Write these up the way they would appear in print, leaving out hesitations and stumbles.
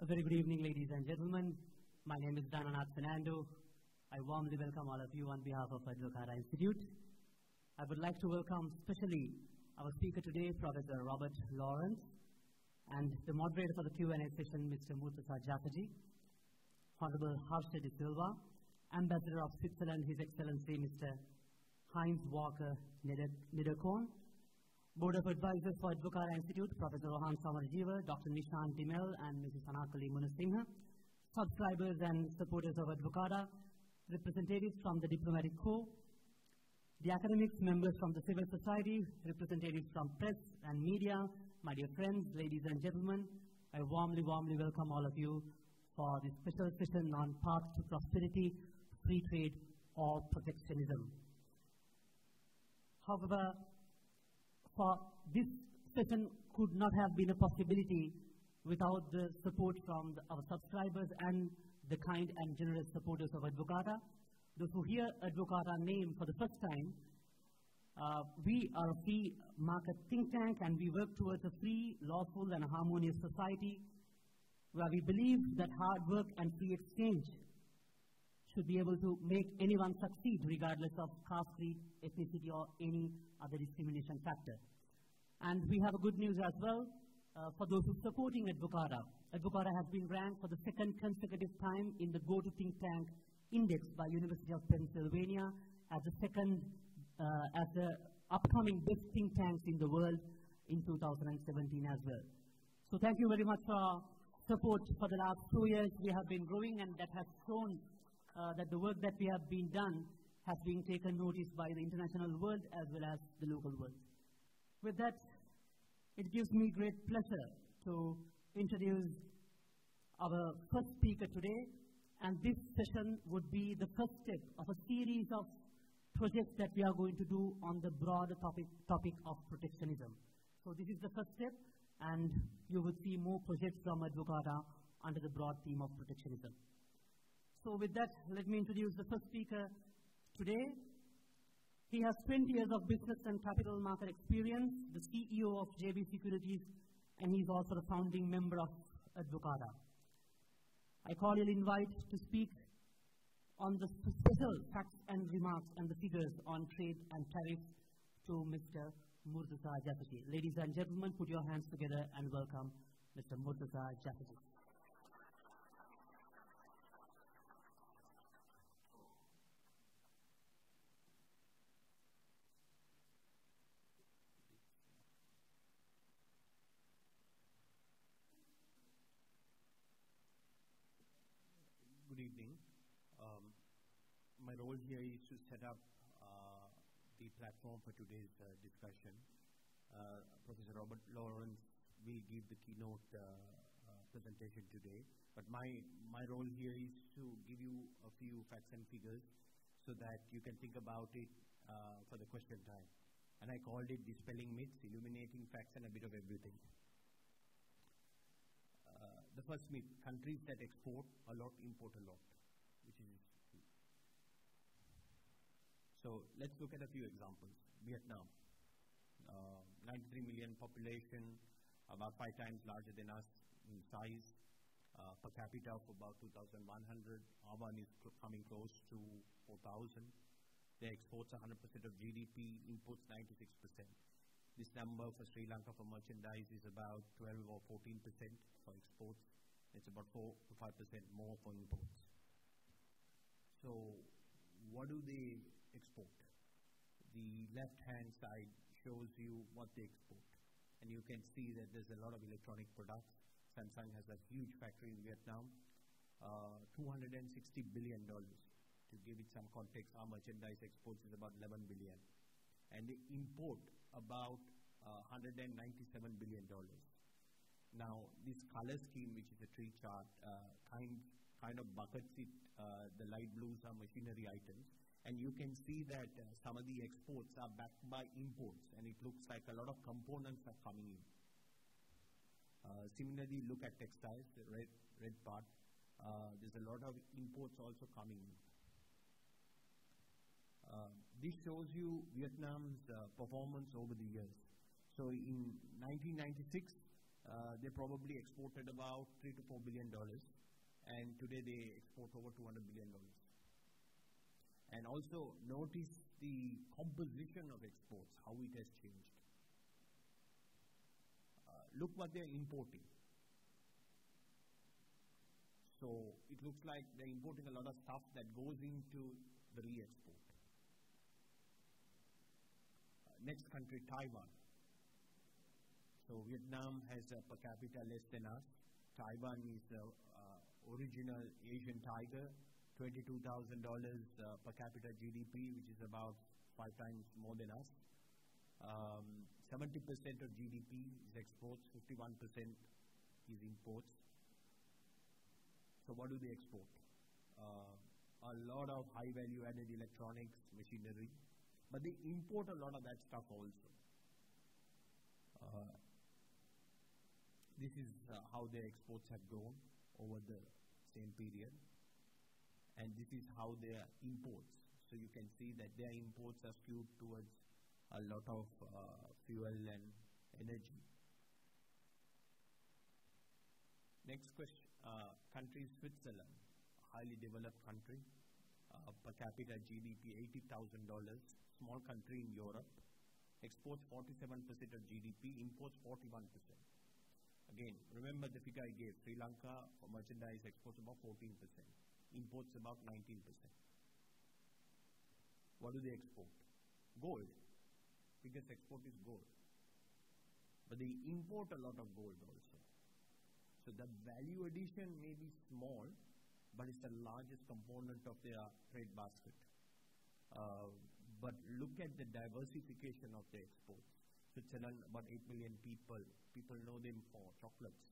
A very good evening, ladies and gentlemen. My name is Dynamism. I warmly welcome all of you on behalf of Advocata Institute. I would like to welcome especially our speaker today, Professor Robert Lawrence, and the moderator for the Q&A session, Mr. Murtaza Jafferji, Honorable Harsha de Silva, Ambassador of Switzerland, His Excellency Mr. Heinz Walker Niederkorn, Board of Advisors for Advocata Institute, Professor Rohan Samarjeeva, Dr. Nishan Dimel, and Mrs. Anakali Munasinghe, subscribers and supporters of Advocata, representatives from the Diplomatic Corps, the academics, members from the civil society, representatives from press and media, my dear friends, ladies and gentlemen, I warmly welcome all of you for this special session on path to prosperity, free trade, or protectionism. However, for this session could not have been a possibility without the support from our subscribers and the kind and generous supporters of Advocata. Those who hear Advocata name for the first time, we are a free market think tank and we work towards a free, lawful and harmonious society where we believe that hard work and free exchange should be able to make anyone succeed regardless of caste, creed, ethnicity or any other discrimination factor. And we have a good news as well for those who are supporting Advocata. Advocata has been ranked for the second consecutive time in the Go to Think Tank Index by University of Pennsylvania as the upcoming best think tanks in the world in 2017 as well. So thank you very much for support for the last 2 years. We have been growing and that has shown that the work that we have been done has been taken notice by the international world as well as the local world. With that, it gives me great pleasure to introduce our first speaker today, and this session would be the first step of a series of projects that we are going to do on the broader topic of protectionism. So this is the first step, and you will see more projects from Advocata under the broad theme of protectionism. So with that, let me introduce the first speaker today. He has 20 years of business and capital market experience, the CEO of JB Securities, and he's also the founding member of Advocata. I cordially invite to speak on the special facts and remarks and the figures on trade and tariffs to Mr. Murtaza Jafferji. Ladies and gentlemen, put your hands together and welcome Mr. Murtaza Jafferji. Good evening. My role here is to set up the platform for today's discussion. Professor Robert Lawrence will give the keynote presentation today, but my role here is to give you a few facts and figures so that you can think about it for the question time. And I called it Dispelling Myths, Illuminating Facts and a Bit of Everything. The first myth, countries that export a lot import a lot, which is true. So let's look at a few examples. Vietnam, 93 million population, about 5 times larger than us in size, per capita of about 2,100. Our one is coming close to 4,000. Their exports 100% of GDP, imports 96%. This number for Sri Lanka for merchandise is about 12 or 14% for exports. It's about 4 to 5% more for imports. So what do they export? The left-hand side shows you what they export. And you can see that there's a lot of electronic products. Samsung has a huge factory in Vietnam. $260 billion. To give it some context, our merchandise exports is about 11 billion. And they import about $197 billion. Now, this color scheme, which is a tree chart, kind of buckets it. The light blues are machinery items. And you can see that some of the exports are backed by imports, and it looks like a lot of components are coming in. Similarly, look at textiles, the red part. There's a lot of imports also coming in. This shows you Vietnam's performance over the years. So in 1996, they probably exported about $3 to $4 billion, and today they export over $200 billion. And also notice the composition of exports, how it has changed. Look what they're importing. So it looks like they're importing a lot of stuff that goes into the re-export. Next country, Taiwan. So Vietnam has a per capita less than us. Taiwan is the original Asian tiger, $22,000 per capita GDP, which is about 5 times more than us. 70% of GDP is exports, 51% is imports. So what do they export? A lot of high value added electronics, machinery, but they import a lot of that stuff also. This is how their exports have grown over the same period, and this is how their imports. So you can see that their imports are skewed towards a lot of fuel and energy. Next question, country Switzerland, highly developed country, per capita GDP $80,000, small country in Europe, exports 47% of GDP, imports 41%. Again, remember the figure I gave, Sri Lanka for merchandise exports about 14%, imports about 19%. What do they export? Gold. Biggest export is gold. But they import a lot of gold also. So the value addition may be small, but it's the largest component of their trade basket. But look at the diversification of the exports. Switzerland, about 8 million people. People know them for chocolates.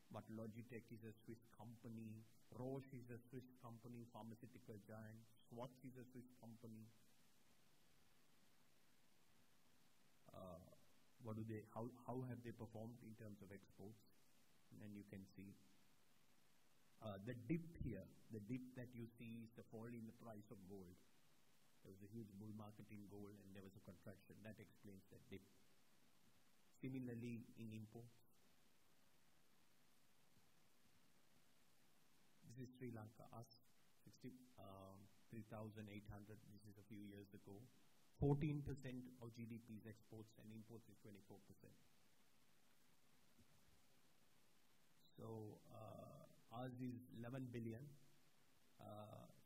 But Logitech is a Swiss company. Roche is a Swiss company, pharmaceutical giant. Swatch is a Swiss company. How have they performed in terms of exports? And you can see the dip here, the dip that you see is the fall in the price of gold. There was a huge bull market in gold and there was a contraction. That explains that dip. Similarly, in imports. This is Sri Lanka, us, 3,800, this is a few years ago. 14% of GDP is exports and imports is 24%. So ours is 11 billion,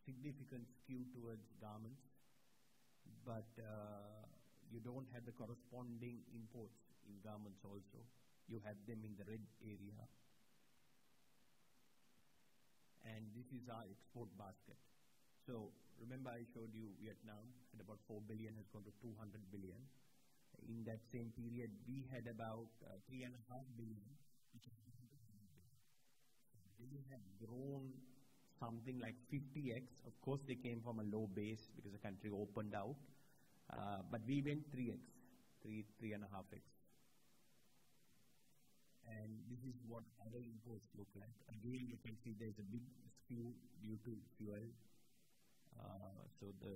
significant skew towards garments, but you don't have the corresponding imports in garments also. You have them in the red area. And this is our export basket. So remember I showed you Vietnam at about 4 billion has gone to 200 billion. In that same period, we had about 3.5 billion, which is they have grown something like 50x. Of course, they came from a low base because the country opened out. But we went 3x, 3.5x. And this is what other imports look like. Again, you can see there's a big skew due to fuel. So the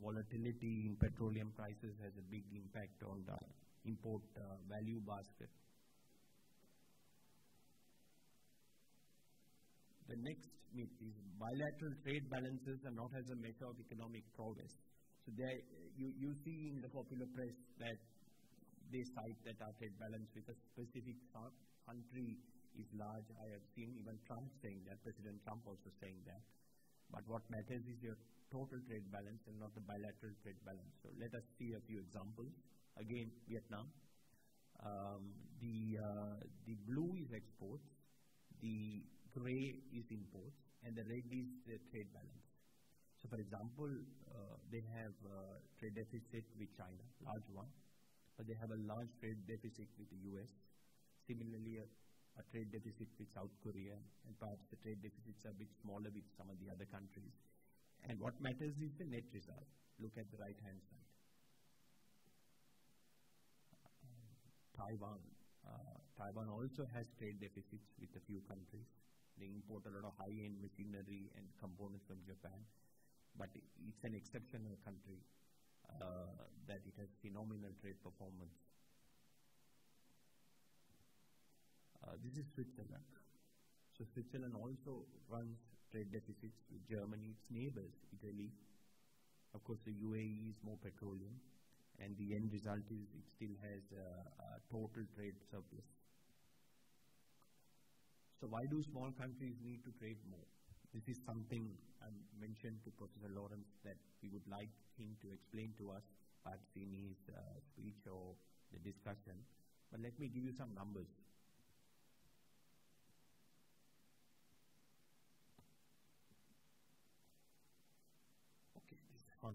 volatility in petroleum prices has a big impact on the import value basket. The next myth is bilateral trade balances are not as a measure of economic progress. So there, you see in the popular press that they cite that our trade balance with a specific country is large. I have seen even Trump saying that, President Trump also saying that. But what matters is your total trade balance and not the bilateral trade balance. So let us see a few examples. Again, Vietnam. The blue is exports, the gray is imports, and the red is the trade balance. So for example, they have trade deficit with China, large one, but they have a large trade deficit with the US. Similarly, a trade deficit with South Korea, and perhaps the trade deficits are a bit smaller with some of the other countries. And what matters is the net result. Look at the right-hand side. Taiwan. Taiwan also has trade deficits with a few countries. They import a lot of high-end machinery and components from Japan. But it's an exceptional country that it has phenomenal trade performance. This is Switzerland. So Switzerland also runs trade deficits with Germany, its neighbors, Italy. Of course, the UAE is more petroleum, and the end result is it still has a total trade surplus. So why do small countries need to trade more? This is something I mentioned to Professor Lawrence that we would like him to explain to us, perhaps in his speech or the discussion. But let me give you some numbers. Okay, this is fun.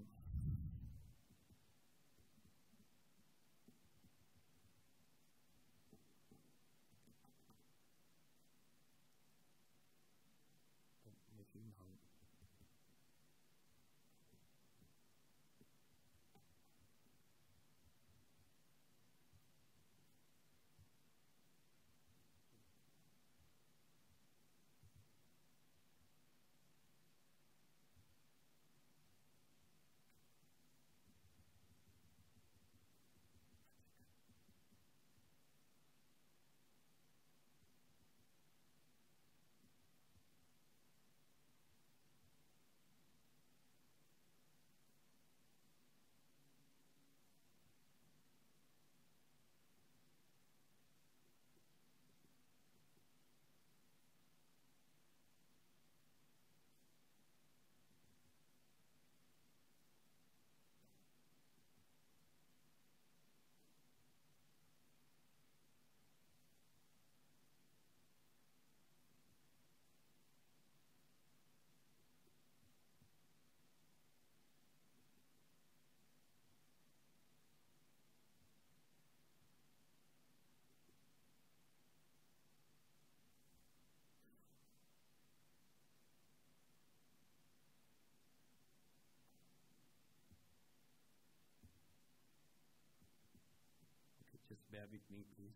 Just bear with me, please.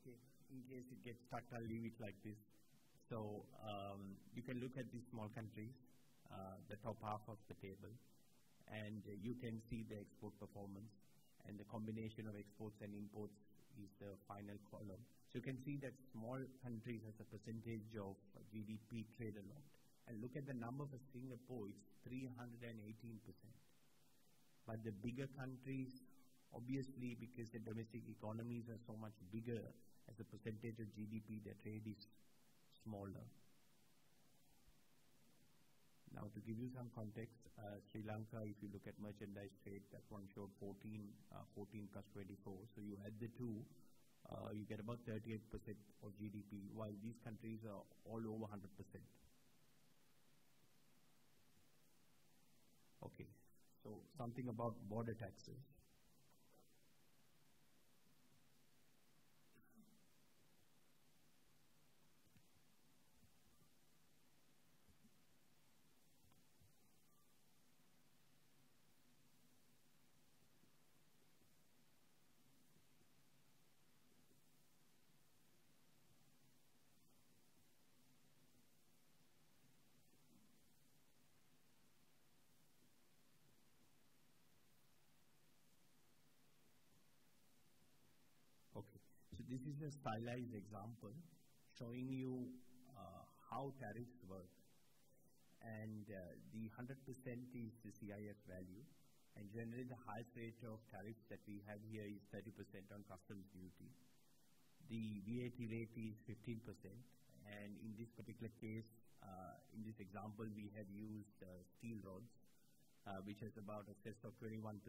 Okay, in case it gets stuck, I'll leave it like this. So you can look at these small countries, the top half of the table, and you can see the export performance, and the combination of exports and imports is the final column. So you can see that small countries as a percentage of GDP trade a lot. And look at the number for Singapore, it's 318%. But the bigger countries, obviously because the domestic economies are so much bigger as a percentage of GDP, their trade is smaller. Now to give you some context, Sri Lanka, if you look at merchandise trade, that one showed 14 plus 24. So you add the two, you get about 38% of GDP, while these countries are all over 100%. Okay, so something about border taxes. Okay, so this is a stylized example showing you how tariffs work. And the 100% is the CIF value. And generally the highest rate of tariffs that we have here is 30% on customs duty. The VAT rate is 15%. And in this particular case, in this example, we have used steel rods, which has about a cess of 21%.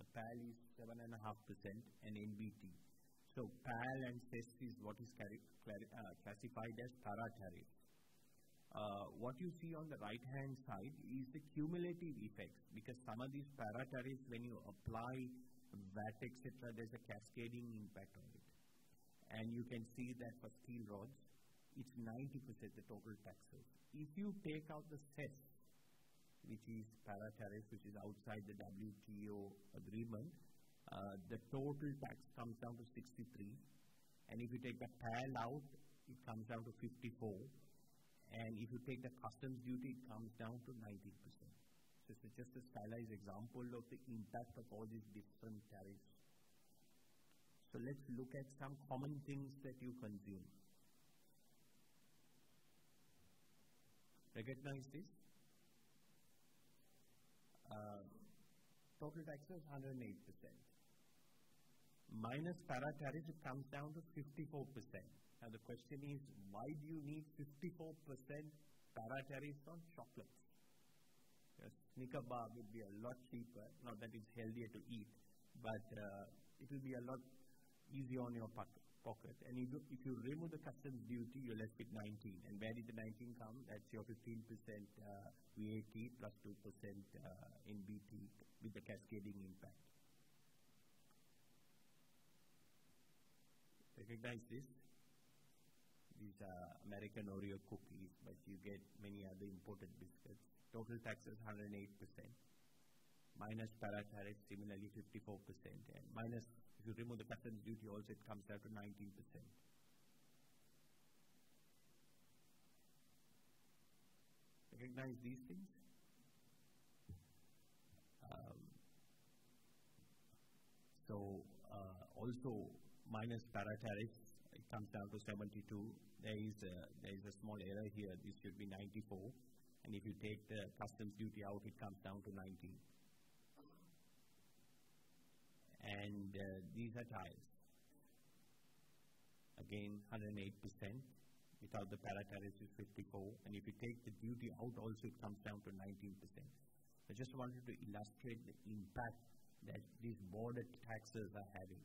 The PAL is 7.5% and NBT. So PAL and cess is what is classified as para-tariff. What you see on the right-hand side is the cumulative effects, because some of these para-tariffs, when you apply VAT, etc., there's a cascading impact on it. And you can see that for steel rods, it's 90% the total taxes. If you take out the cess, which is para-tariff, which is outside the WTO agreement, the total tax comes down to 63. And if you take the PAL out, it comes down to 54. And if you take the customs duty, it comes down to 19%. So it's just a stylized example of the impact of all these different tariffs. So let's look at some common things that you consume. Recognize this? Total taxes 108%. Minus para tariff, it comes down to 54%. Now the question is, why do you need 54% para tariff on chocolates? A Snicker bar would be a lot cheaper, not that it's healthier to eat, but it will be a lot easier on your pocket. And if you remove the customs duty, you're left with 19. And where did the 19 come? That's your 15% VAT plus 2% NBT with the cascading impact. Recognize this? These are American Oreo cookies, but you get many other imported biscuits. Total taxes 108%. Minus para tariff, similarly 54%. And minus, if you remove the customs duty also, it comes down to 19%. Recognize these things? Also minus para tariff, it comes down to 72. There is a small error here. This should be 94. And if you take the customs duty out, it comes down to 19. And these are tires. Again, 108%. Without the para tariff is 54. And if you take the duty out also, it comes down to 19%. I just wanted to illustrate the impact that these border taxes are having.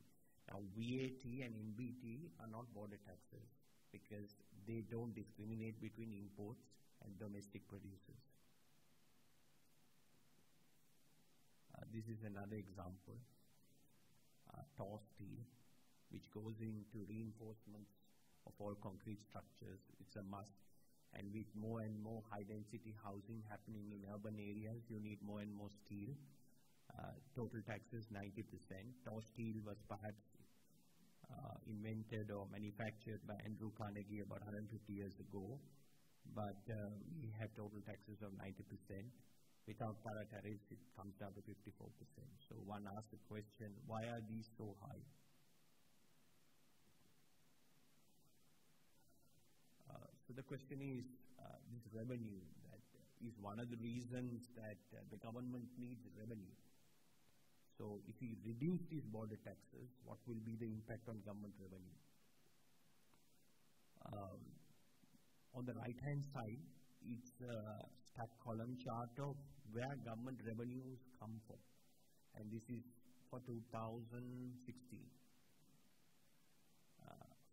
Now, VAT and NBT are not border taxes because they don't discriminate between imports and domestic producers. This is another example. TOR steel, which goes into reinforcements of all concrete structures. It's a must. And with more and more high-density housing happening in urban areas, you need more and more steel. Total taxes 90%. TOR steel was perhaps invented or manufactured by Andrew Carnegie about 150 years ago, but we have total taxes of 90%. Without para tariffs, it comes down to 54%. So one asks the question, why are these so high? So the question is, this revenue that is one of the reasons that the government needs revenue. So if we reduce these border taxes, what will be the impact on government revenue? On the right-hand side, it's a stack column chart of where government revenues come from. And this is for 2016.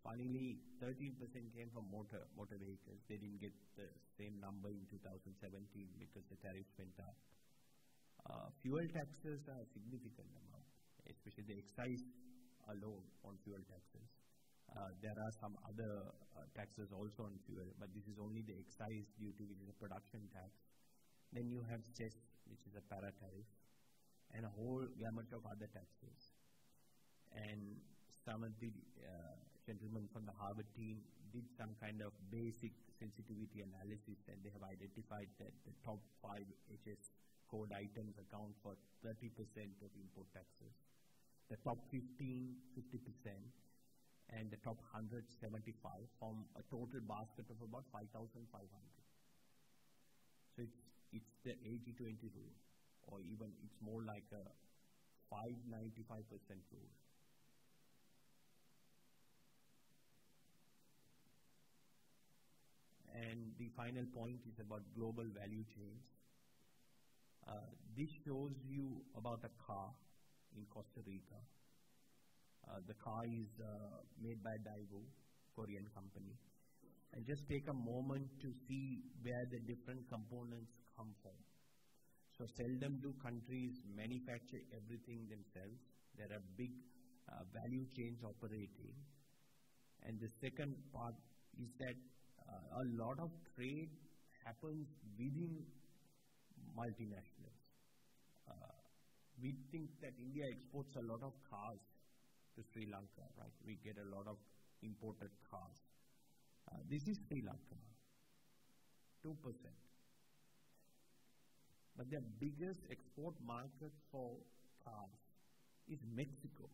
Finally, 13% came from motor vehicles. They didn't get the same number in 2017 because the tariffs went up. Fuel taxes are a significant amount, especially the excise alone on fuel taxes. There are some other taxes also on fuel, but this is only the excise duty, which is a production tax. Then you have cess, which is a para tariff, and a whole gamut of other taxes. And some of the gentlemen from the Harvard team did some kind of basic sensitivity analysis, and they have identified that the top 5 HS code items account for 30% of import taxes. The top 15, 50%, and the top 100, 75, form a total basket of about 5,500. So it's the 80-20 rule, or even it's more like a 5-95% rule. And the final point is about global value chains. This shows you about a car in Costa Rica. The car is made by Daewoo, Korean company. And just take a moment to see where the different components come from. So seldom do countries manufacture everything themselves. There are big value chains operating. And the second part is that a lot of trade happens within multinationals. We think that India exports a lot of cars to Sri Lanka, right? We get a lot of imported cars. This is Sri Lanka, 2%. But their biggest export market for cars is Mexico.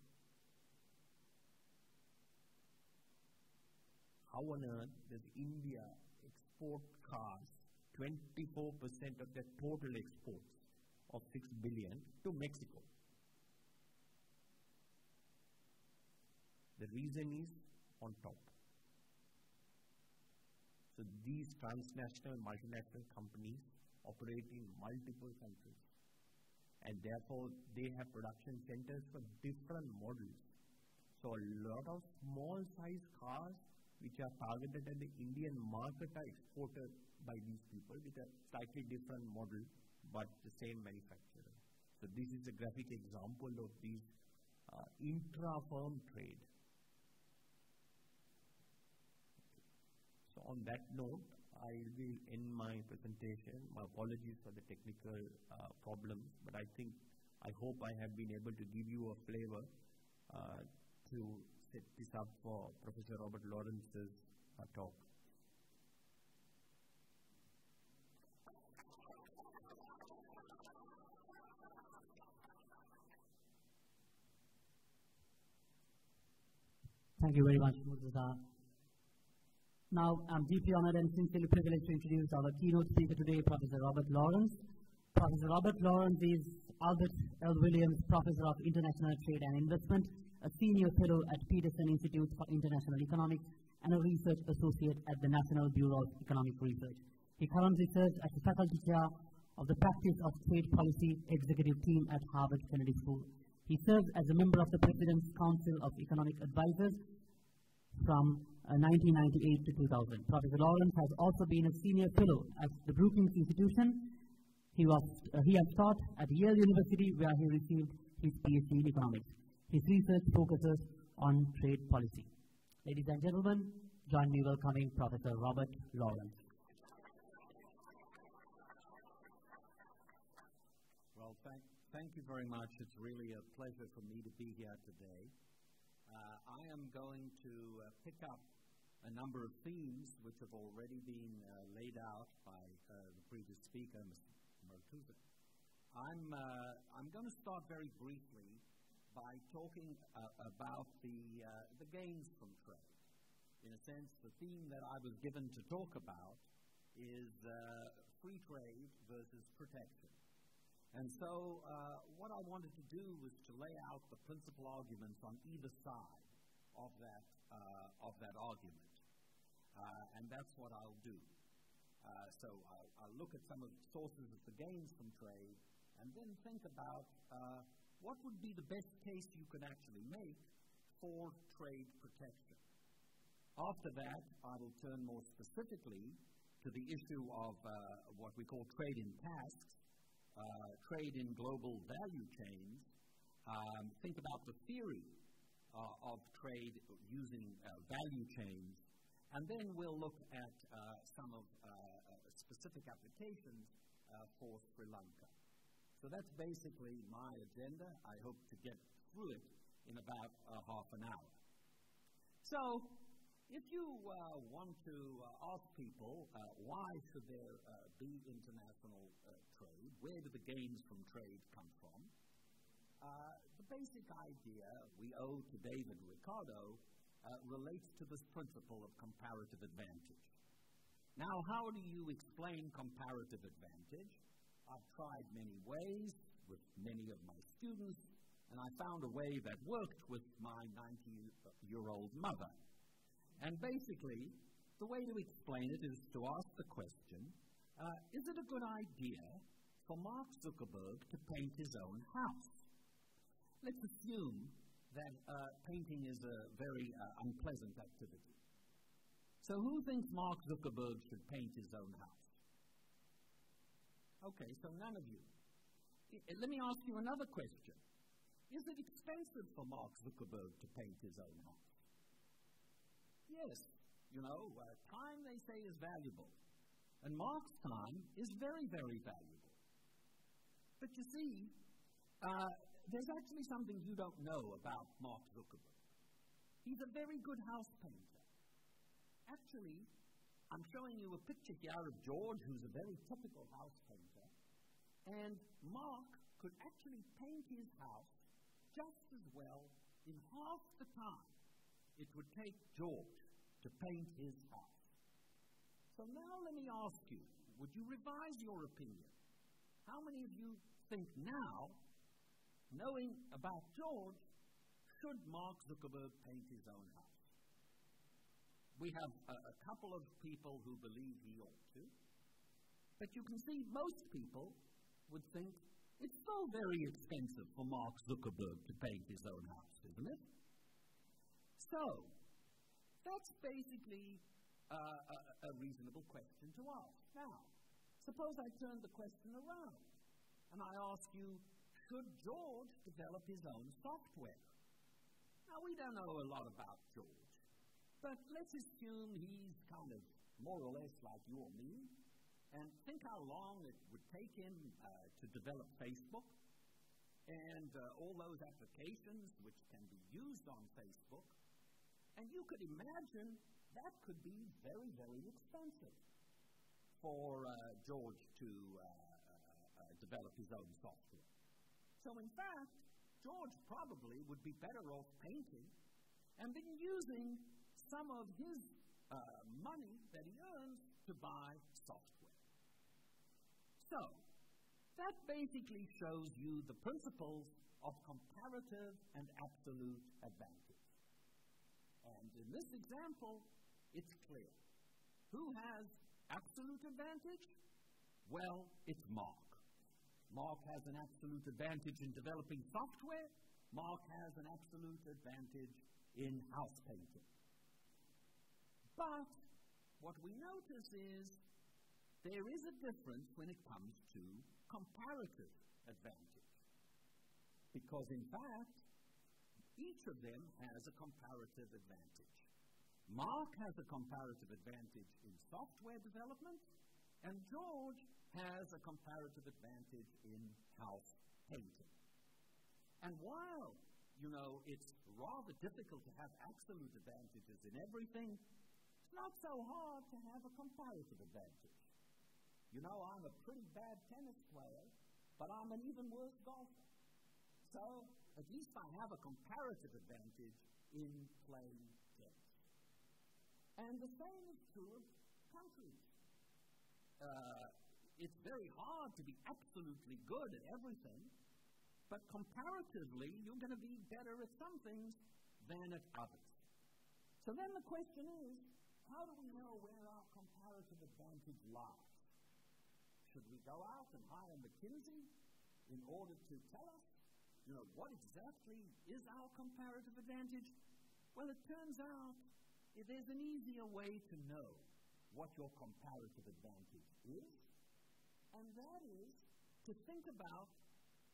How on earth does India export cars, 24% of their total exports of 6 billion, to Mexico? The reason is on top. So these transnational, multinational companies operate in multiple countries, and therefore they have production centers for different models. So a lot of small-sized cars which are targeted at the Indian market are exported by these people with a slightly different model but the same manufacturer. So this is a graphic example of these intra-firm trade. So on that note, I will end my presentation. My apologies for the technical problems, but I hope I have been able to give you a flavor to set this up for Professor Robert Lawrence's talk. Thank you very much, Murtaza. Now, I'm deeply honored and sincerely privileged to introduce our keynote speaker today, Professor Robert Lawrence. Professor Robert Lawrence is Albert L. Williams Professor of International Trade and Investment, a Senior Fellow at Peterson Institute for International Economics, and a Research Associate at the National Bureau of Economic Research. He currently serves as the Faculty Chair of the Practice of Trade Policy Executive Team at Harvard Kennedy School. He serves as a member of the President's Council of Economic Advisors from 1998 to 2000. Professor Lawrence has also been a Senior Fellow at the Brookings Institution. He has taught at Yale University, where he received his PhD in economics. His research focuses on trade policy. Ladies and gentlemen, join me welcoming Professor Robert Lawrence. Well, thank you very much. It's really a pleasure for me to be here today. I am going to pick up a number of themes which have already been laid out by the previous speaker, Mr. Murtaza. I'm going to start very briefly by talking about the gains from trade. In a sense, the theme that I was given to talk about is free trade versus protection. And so what I wanted to do was to lay out the principal arguments on either side of that argument. And that's what I'll do. So I'll look at some of the sources of the gains from trade and then think about what would be the best case you could actually make for trade protection. After that, I will turn more specifically to the issue of what we call trade in tasks, trade in global value chains, think about the theory of trade using value chains, and then we'll look at some of specific applications for Sri Lanka. So that's basically my agenda. I hope to get through it in about half an hour. So if you want to ask people why should there be international trade, where do the gains from trade come from, the basic idea we owe to David Ricardo relates to this principle of comparative advantage. Now, how do you explain comparative advantage? I've tried many ways with many of my students, and I found a way that worked with my 90-year-old mother. And basically, the way to explain it is to ask the question, is it a good idea for Mark Zuckerberg to paint his own house? Let's assume that painting is a very unpleasant activity. So who thinks Mark Zuckerberg should paint his own house? Okay, so none of you. Let me ask you another question. Is it expensive for Mark Zuckerberg to paint his own house? Yes. You know, time, they say, is valuable. And Mark's time is very, very valuable. But you see, there's actually something you don't know about Mark Zuckerberg. He's a very good house painter. actually, I'm showing you a picture here of George, who's a very typical house painter, and Mark could actually paint his house just as well in half the time it would take George to paint his house. So now let me ask you, would you revise your opinion? How many of you think now, knowing about George, should Mark Zuckerberg paint his own house? We have a couple of people who believe he ought to, but you can see most people would think it's so very expensive for Mark Zuckerberg to paint his own house, isn't it? So, that's basically a reasonable question to ask. Now, suppose I turn the question around and I ask you, should George develop his own software? Now, we don't know a lot about George, but let's assume he's kind of more or less like you or me, and think how long it would take him to develop Facebook and all those applications which can be used on Facebook. And you could imagine that could be very, very expensive for George to develop his own software. So in fact, George probably would be better off painting and then using some of his money that he earns to buy software. So, that basically shows you the principles of comparative and absolute advantage. And in this example, it's clear. Who has absolute advantage? Well, it's Mark. Mark has an absolute advantage in developing software. Mark has an absolute advantage in house painting. But what we notice is there is a difference when it comes to comparative advantage. Because in fact, each of them has a comparative advantage. Mark has a comparative advantage in software development, and George has a comparative advantage in house painting. And while, it's rather difficult to have absolute advantages in everything, it's not so hard to have a comparative advantage. I'm a pretty bad tennis player, but I'm an even worse golfer. So, at least I have a comparative advantage in playing tennis. And the same is true of countries. It's very hard to be absolutely good at everything, but comparatively, you're going to be better at some things than at others. So then the question is, how do we know where our comparative advantage lies? Should we go out and hire McKinsey in order to tell us, what exactly is our comparative advantage? Well, it turns out there's an easier way to know what your comparative advantage is, and that is to think about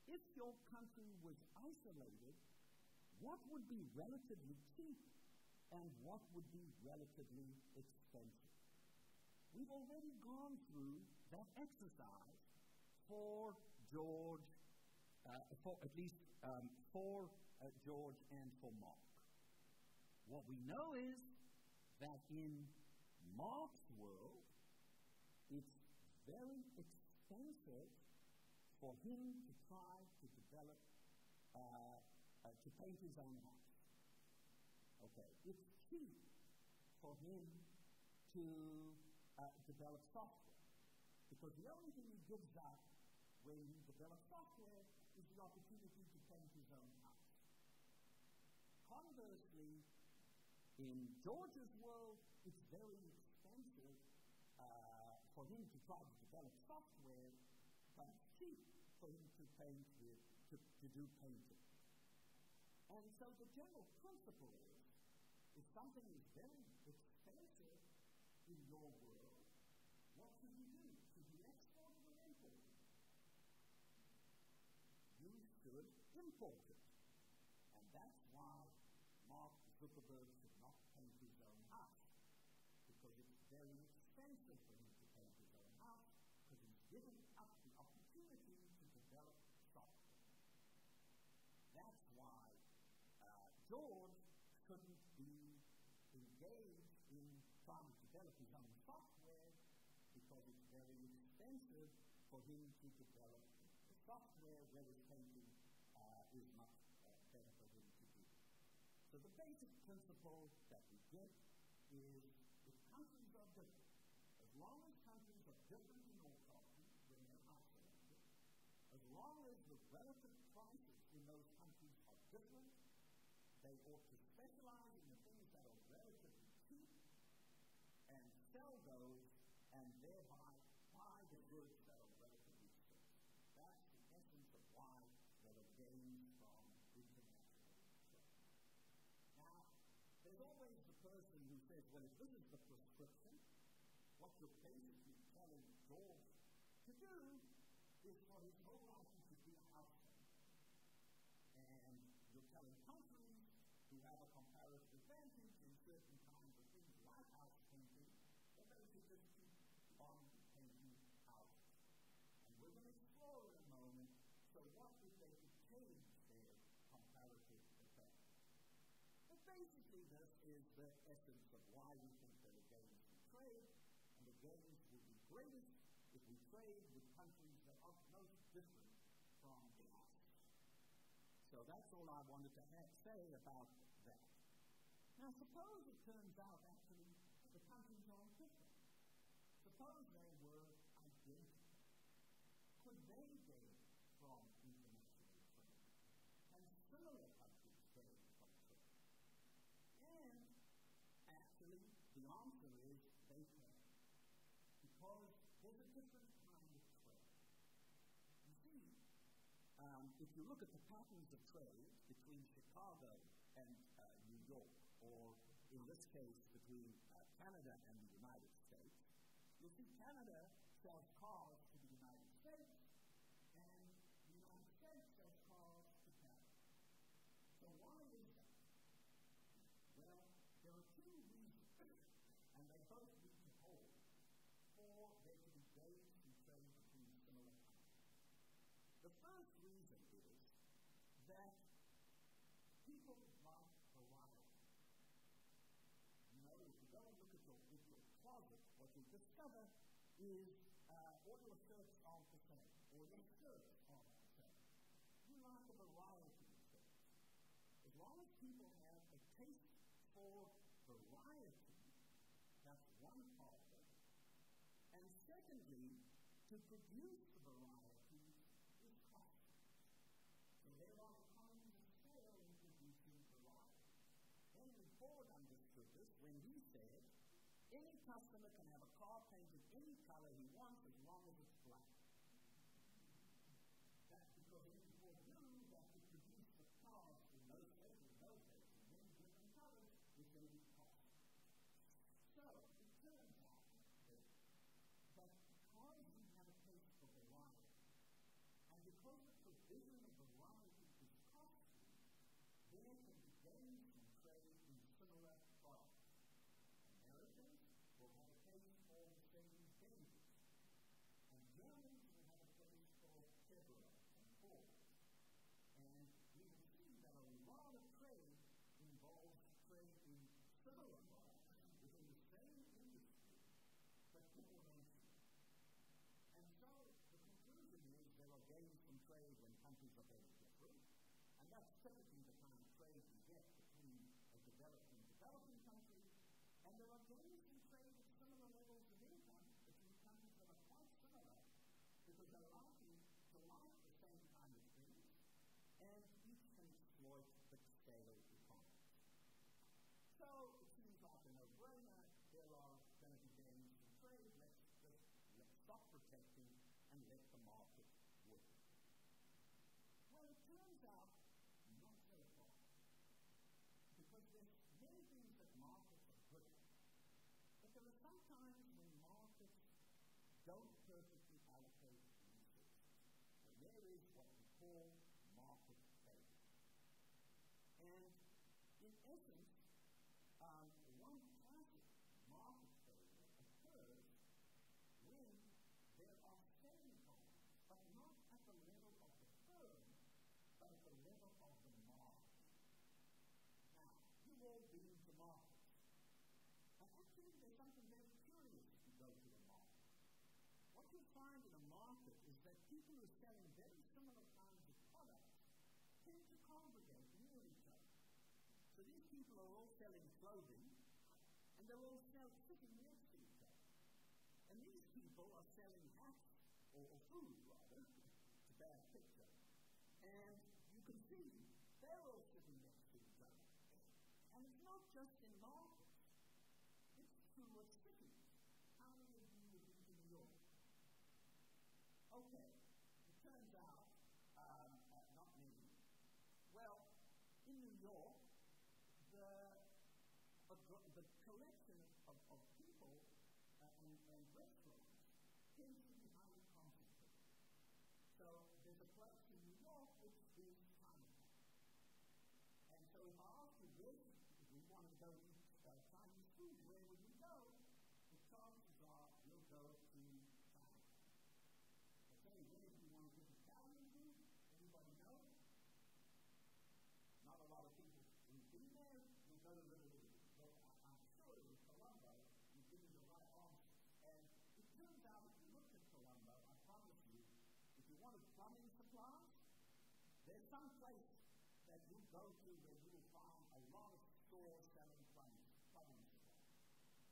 if your country was isolated, what would be relatively cheap and what would be relatively expensive. We've already gone through that exercise for George, for George and for Mark. What we know is that in Mark's world, it's very expensive for him to try to develop, to paint his own house. Okay, it's cheap for him to develop software, because the only thing he gives up when he develops software is the opportunity to paint his own house. Conversely, in George's world, it's very expensive for him to try to develop software, but it's cheap for him to paint to do painting. And so the general principle is, if something is very expensive in your world, what should you do? Should you export it or import it? You should import it. And that's why Mark Zuckerberg should not paint his own house, because it's very expensive for him to paint his own house, because he's given up the opportunity to develop software. That's why George shouldn't be engaged in trying to develop his own software because it's very expensive for him to develop the software where his painting is much better for him to do. So the basic principle that we get is if countries are different, as long as countries are different in authority when they're isolated, as long as the relative prices in those countries are different, they ought to specialize in the things that are relatively cheap and sell those and thereby buy the goods that are relatively scarce. That's the essence of why there are gains from international trade. Now, there's always the person who says, well, if this is the prescription, what you're basically telling George to do is for his whole life to be a household. And you're telling countries who have a comparative advantage in certain kinds of things like house painting, that they should just keep on painting houses. And we're going to explore in a moment, so what if they could change their comparative advantage? But basically this is the essence of why we think there are gains in trade, and the gains will be greatest if we trade with countries that are most different from us. So that's all I wanted to say about that. Now suppose it turns out actually the countries are different. Suppose they were identical. Could they gain from international trade? And similar countries gain from trade? And actually the answer is they can. Because there's a different kind of trade. You see, if you look at the patterns of trade between Chicago and New York, or in this case between Canada and the United States, you'll see Canada sells cars to the United States, and the United States sells cars to Canada. So why is that? Well, there are two reasons, and they both need to hold for there to be gains in trade between similar countries. The first reason is that people like variety. You know, if you go and look at your closet, what you discover is all your shirts aren't the same, or your shirts aren't the same. You like a variety of shirts. As long as people have a taste for variety, that's one part of it. And secondly, to produce the variety is costly. So there are economies of scale in producing variety. Henry Ford understood this when he said, any customer can have a car painted any color he wants as long as it's black. That's because Henry Ford knew that to produce the cars in those days, in many different colors, was going to be costly. So, it turns out that because we have a taste for variety, and because the provision of variety is costly, there can be gains in trade in similar products. Americans will have a taste for Mercedes-Benz, and Germans will have a taste for Chevrolet and Ford. And we will see that a lot of trade involves trade in similar products within the same industry, but people don't see it. And so the conclusion is there are gains from trade when countries are very different, and that's typically the kind of trade you get between a developed and developing country, and there are gains from trade at similar levels of income between countries that are quite similar, because they're likely to like the same kind of things, and each can exploit the scale economies. So it seems like a no-brainer. There are going to be gains from trade. Let's stop protecting and let the market work. Well, it turns out not so far. Because there's many things that markets are good at. But there are some times when markets don't perfectly allocate resources. And there is what we call market failure. And in essence, one classic market failure occurs when there are selling points, but not at the level of the firm, but at the level of the market. Now, you've all been to markets. And actually, there's are selling very similar kinds of products tend to congregate near each other. So these people are all selling clothing, and they're all sitting next to each other. And these people are selling hats, or food rather, it's a bad picture. And you can see they're all sitting next to each other. And it's not just in markets, it's true of cities. How many of you have been to New York? Okay, it turns out, not many. Well, in New York, the collection of people and restaurants tends to be highly concentrated. So there's a place in New York which is Chinatown. And so if I ask you this, if you want to go eat Chinese food, where would you go? The chances are you'll go to Chinatown. Okay, then if you want to get Italian food, anybody know? Not a lot of people who've been there will go to Little Italy. But I'm sure in Colombo, you've been to the right answer. And it turns out if you look at Colombo, I promise you, if you wanted plumbing supplies, there's some place that you go to where you will find a lot of stores selling plumbing supplies.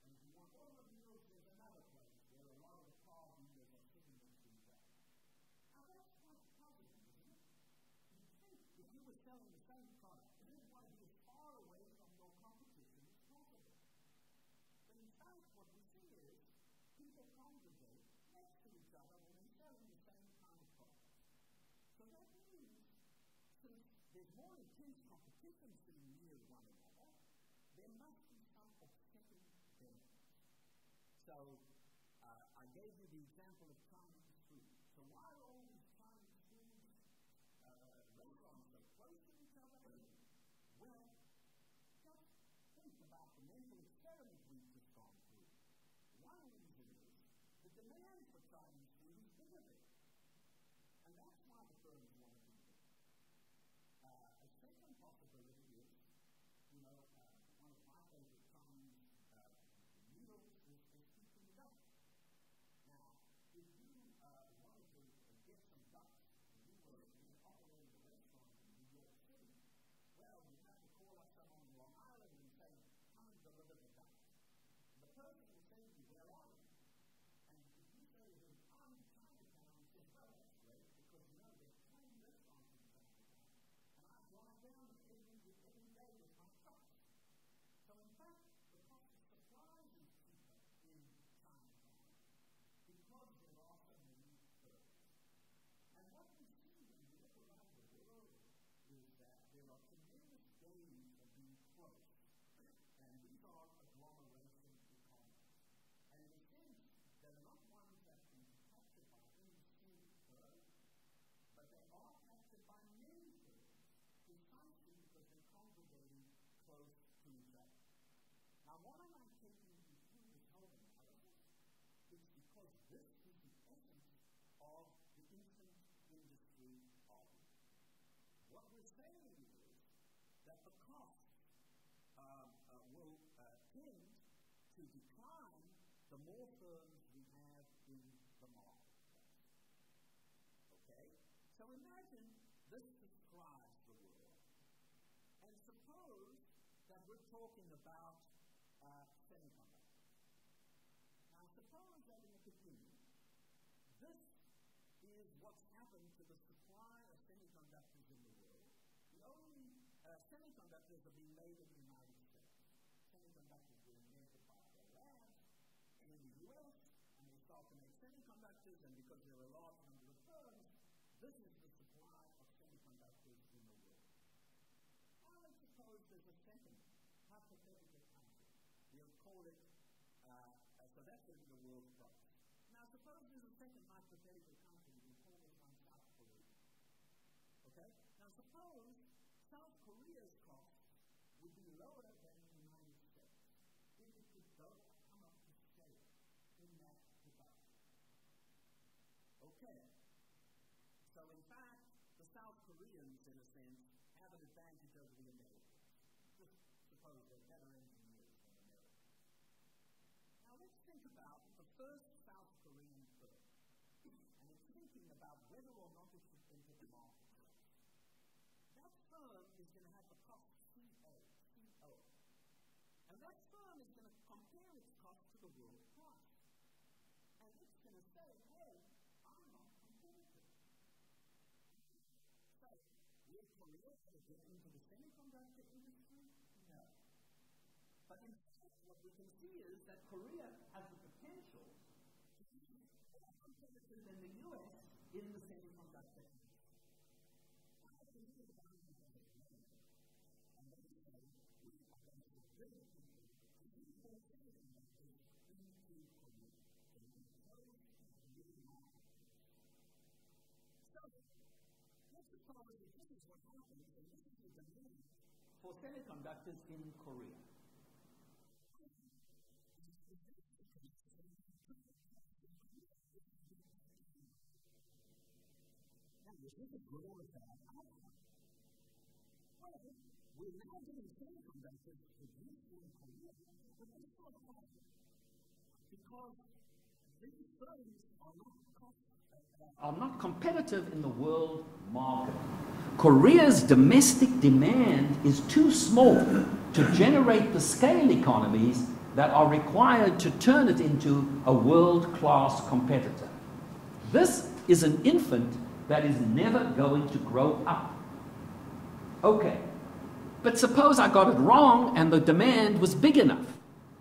And if you want automobiles, there's another place where a lot of the car dealers are sitting next to each other. Now that's quite puzzling, isn't it? You think if you were selling the same product, you would want to be as far away from your competition as possible. But in fact, what we see is people congregate next to each other when they're selling the same kind of product. So that means, since there's more intense competition sitting near one another, there must be some offsetting benefits. So, I gave you the example of Chinese food. So why are all these Chinese food restaurants so close to each other? Well, just think about the mental experiment we've just gone through. One reason is the demand for Chinese food is bigger there. And that's why the firms want to do it. A second possibility is, one of my favorite Chinese noodles is Peking duck. Now, if you wanted to get some ducks, and you were operating a restaurant in New York City, well, you'd have to call up someone on Long Island and say, come and deliver the ducks. The person will say to you, where are you? And if you say to him, I'm in Chinatown, he says, well, that's great, because there's 20 restaurants in Chinatown. And I drive down every day with my trucks. So in fact, the cost of supplies is cheaper in Chinatown because there are so many firms. And what we see when we look around the world is that there are tremendous gains of being close. And these are agglomeration economies. And in a sense, they're not ones that can be captured by any single firm, but they are captured by many firms, precisely because they're congregating close to each other. Now, why am I taking you through this whole analysis? It's because this is the essence of the infant industry argument. What we're saying is that the costs will tend to decline the more firms we have in the marketplace. Okay? So imagine this describes the world. And suppose that we're talking about semiconductors. Now suppose that in the beginning, this is what's happened to the supply of semiconductors in the world. The only semiconductors are being made in the United States. Semiconductors were invented by their labs in the U.S., and they start to make semiconductors, and because there are a large number of firms, this is the supply of semiconductors in the world. Now let's suppose there's a second hypothetical country. We'll call it, so that's the world price. Now suppose there's a second hypothetical country, we'll call this one South Korea. Okay? Now suppose South Korea's costs would be lower than the United States if it could come up to scale in that production. Okay. So in fact, the South Koreans, in a sense, have an advantage over the Americans. Just suppose they're better engineers than Americans. Now let's think about the first South Korean firm. And it's thinking about whether or that firm is going to compare its cost to the world price. And it's going to say, hey, I'm not competitive. So, will Korea ever get into the semiconductor industry? No. But in fact, what we can see is that Korea has the potential to be more competitive than the US in the semiconductor industry. This is what happens, and this is the demand for semiconductors in Korea. Now, is this a good or a bad outcome? Well, we're now getting semiconductors produced in Korea, but there's still a problem. Because these firms are not competitive in the world market. Korea's domestic demand is too small to generate the scale economies that are required to turn it into a world-class competitor. This is an infant that is never going to grow up. Okay, but suppose I got it wrong and the demand was big enough.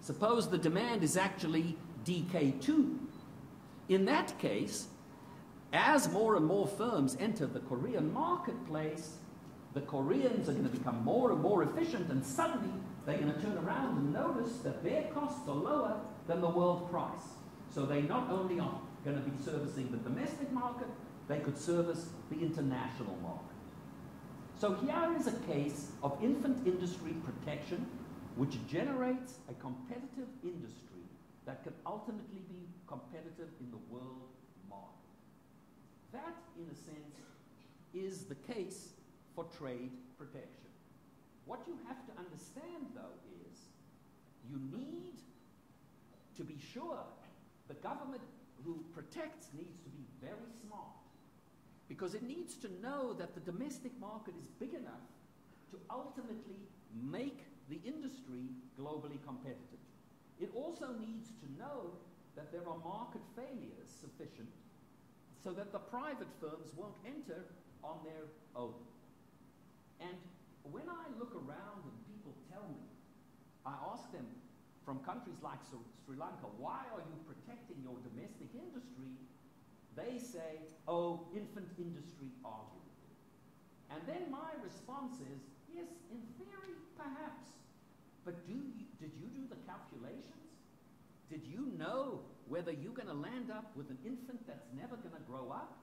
Suppose the demand is actually DK2. In that case, as more and more firms enter the Korean marketplace, the Koreans are going to become more and more efficient, and suddenly they're going to turn around and notice that their costs are lower than the world price. So they not only are going to be servicing the domestic market, they could service the international market. So here is a case of infant industry protection, which generates a competitive industry that can ultimately be competitive in the world market. That, in a sense, is the case for trade protection. What you have to understand, though, is you need to be sure the government who protects needs to be very smart, because it needs to know that the domestic market is big enough to ultimately make the industry globally competitive. It also needs to know that there are market failures sufficient so that the private firms won't enter on their own. And when I look around and people tell me, I ask them from countries like Sri Lanka, why are you protecting your domestic industry? They say, oh, infant industry argument. And then my response is, yes, in theory, perhaps. But did you do the calculations? Did you know whether you're going to land up with an infant that's never going to grow up,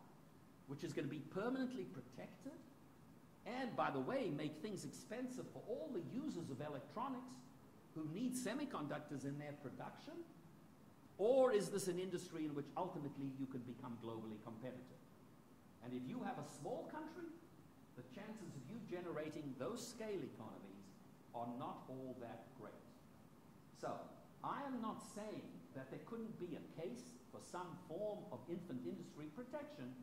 which is going to be permanently protected, and, by the way, make things expensive for all the users of electronics who need semiconductors in their production? Or is this an industry in which ultimately you can become globally competitive? And if you have a small country, the chances of you generating those scale economies are not all that great. So, I am not saying that there couldn't be a case for some form of infant industry protection,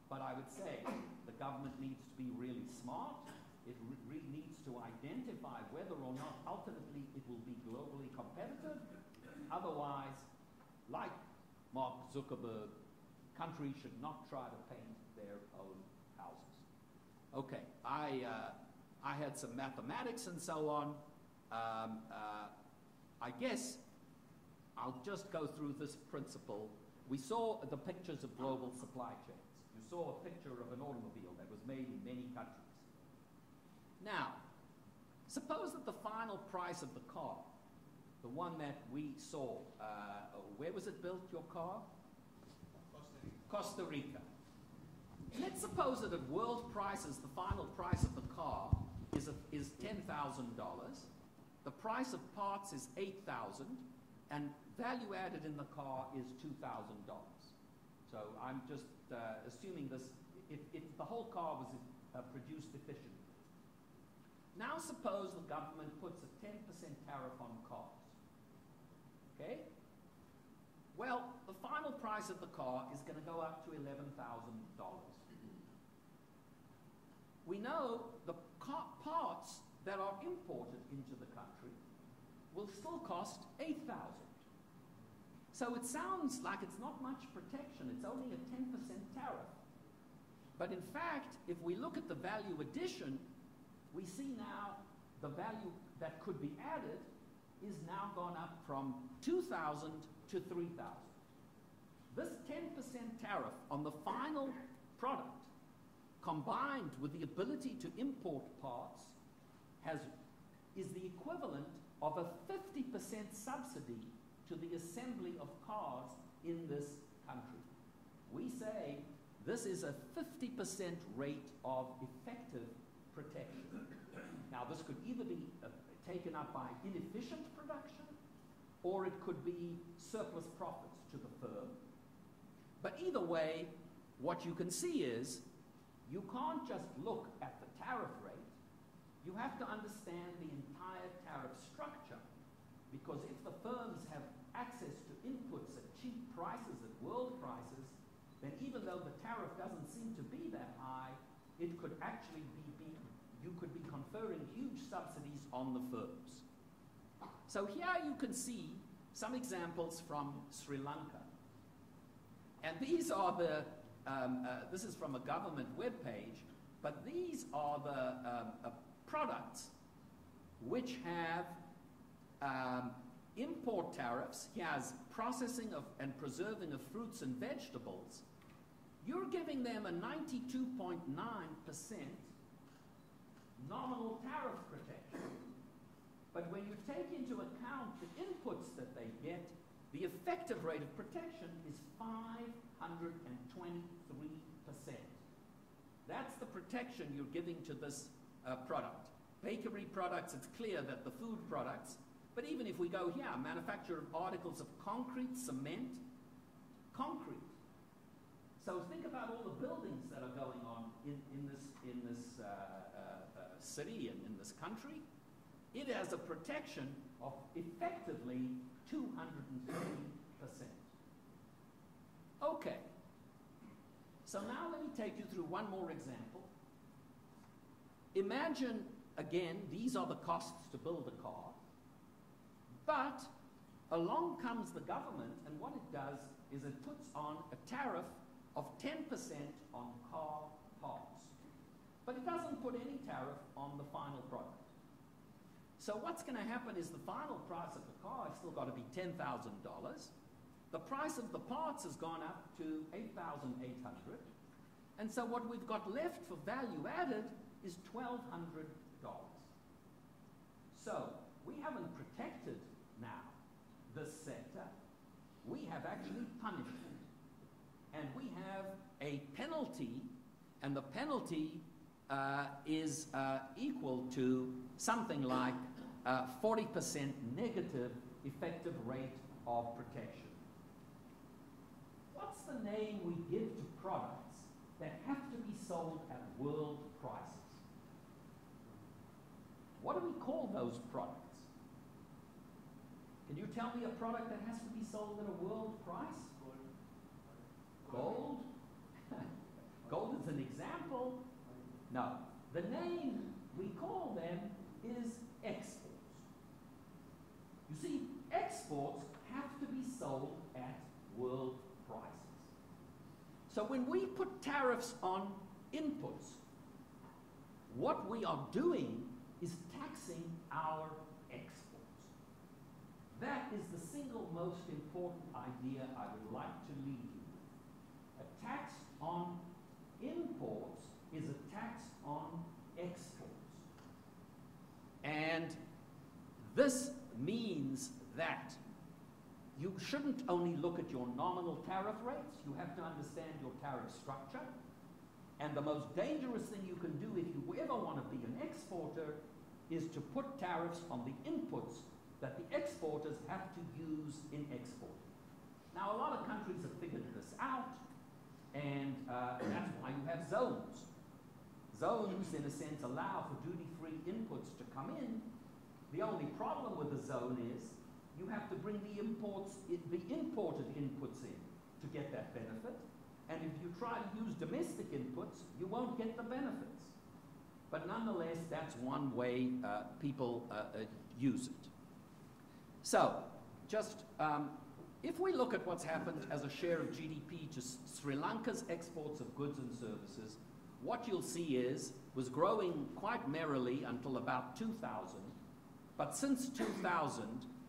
but I would say the government needs to be really smart. It needs to identify whether or not ultimately it will be globally competitive. Otherwise, like Mark Zuckerberg, countries should not try to paint their own houses. Okay, I had some mathematics and so on. I guess I'll just go through this principle. We saw the pictures of global supply chains. You saw a picture of an automobile that was made in many countries. Now, suppose that the final price of the car, the one that we saw, where was it built, your car? Costa Rica. Let's suppose that at world prices, the final price of the car is $10,000. The price of parts is $8,000, and value added in the car is $2,000. So I'm just assuming this, if the whole car was produced efficiently. Now suppose the government puts a 10% tariff on cars. Okay? Well, the final price of the car is going to go up to $11,000. We know the parts that are imported into the country will still cost 8,000. So it sounds like it's not much protection. It's only a 10% tariff. But in fact, if we look at the value addition, we see now the value that could be added is now gone up from 2,000 to 3,000. This 10% tariff on the final product, combined with the ability to import parts, is the equivalent of a 50% subsidy to the assembly of cars in this country. We say this is a 50% rate of effective protection. Now, this could either be taken up by inefficient production, or it could be surplus profits to the firm. But either way, what you can see is you can't just look at the tariff rate. You have to understand the entire tariff structure, because if the firms have access to inputs at cheap prices, at world prices, then even though the tariff doesn't seem to be that high, it could actually you could be conferring huge subsidies on the firms. So here you can see some examples from Sri Lanka. And these are the, this is from a government webpage, but these are the products which have import tariffs. Here's processing of and preserving of fruits and vegetables. You're giving them a 92.9% nominal tariff protection. But when you take into account the inputs that they get, the effective rate of protection is 523%. That's the protection you're giving to this product. Bakery products, it's clear that the food products, but even if we go here, manufacture of articles of concrete, cement, concrete. So think about all the buildings that are going on in this city and in this country. It has a protection of effectively 230%. Okay. So now let me take you through one more example. Imagine, again, these are the costs to build a car, but along comes the government, and what it does is it puts on a tariff of 10% on car parts. But it doesn't put any tariff on the final product. So what's going to happen is the final price of the car has still got to be $10,000. The price of the parts has gone up to $8,800. And so what we've got left for value added is $1,200. So we haven't protected now this sector. We have actually punished it. And we have a penalty, and the penalty is equal to something like 40% negative effective rate of protection. What's the name we give to products that have to be sold at world prices? What do we call those products? Can you tell me a product that has to be sold at a world price? Gold? Gold is an example. No. The name we call them is exports. You see, exports have to be sold at world prices. So when we put tariffs on inputs, what we are doing is taxing our exports. That is the single most important idea I would like to leave you with. A tax on imports is a tax on exports. And this means that you shouldn't only look at your nominal tariff rates, you have to understand your tariff structure. And the most dangerous thing you can do if you ever want to be an exporter is to put tariffs on the inputs that the exporters have to use in exporting. Now, a lot of countries have figured this out, and that's why you have zones. Zones, in a sense, allow for duty-free inputs to come in. The only problem with the zone is you have to bring the imported inputs in to get that benefit. And if you try to use domestic inputs, you won't get the benefits. But nonetheless, that's one way people use it. So, just if we look at what's happened as a share of GDP to Sri Lanka's exports of goods and services, what you'll see was growing quite merrily until about 2000, but since 2000,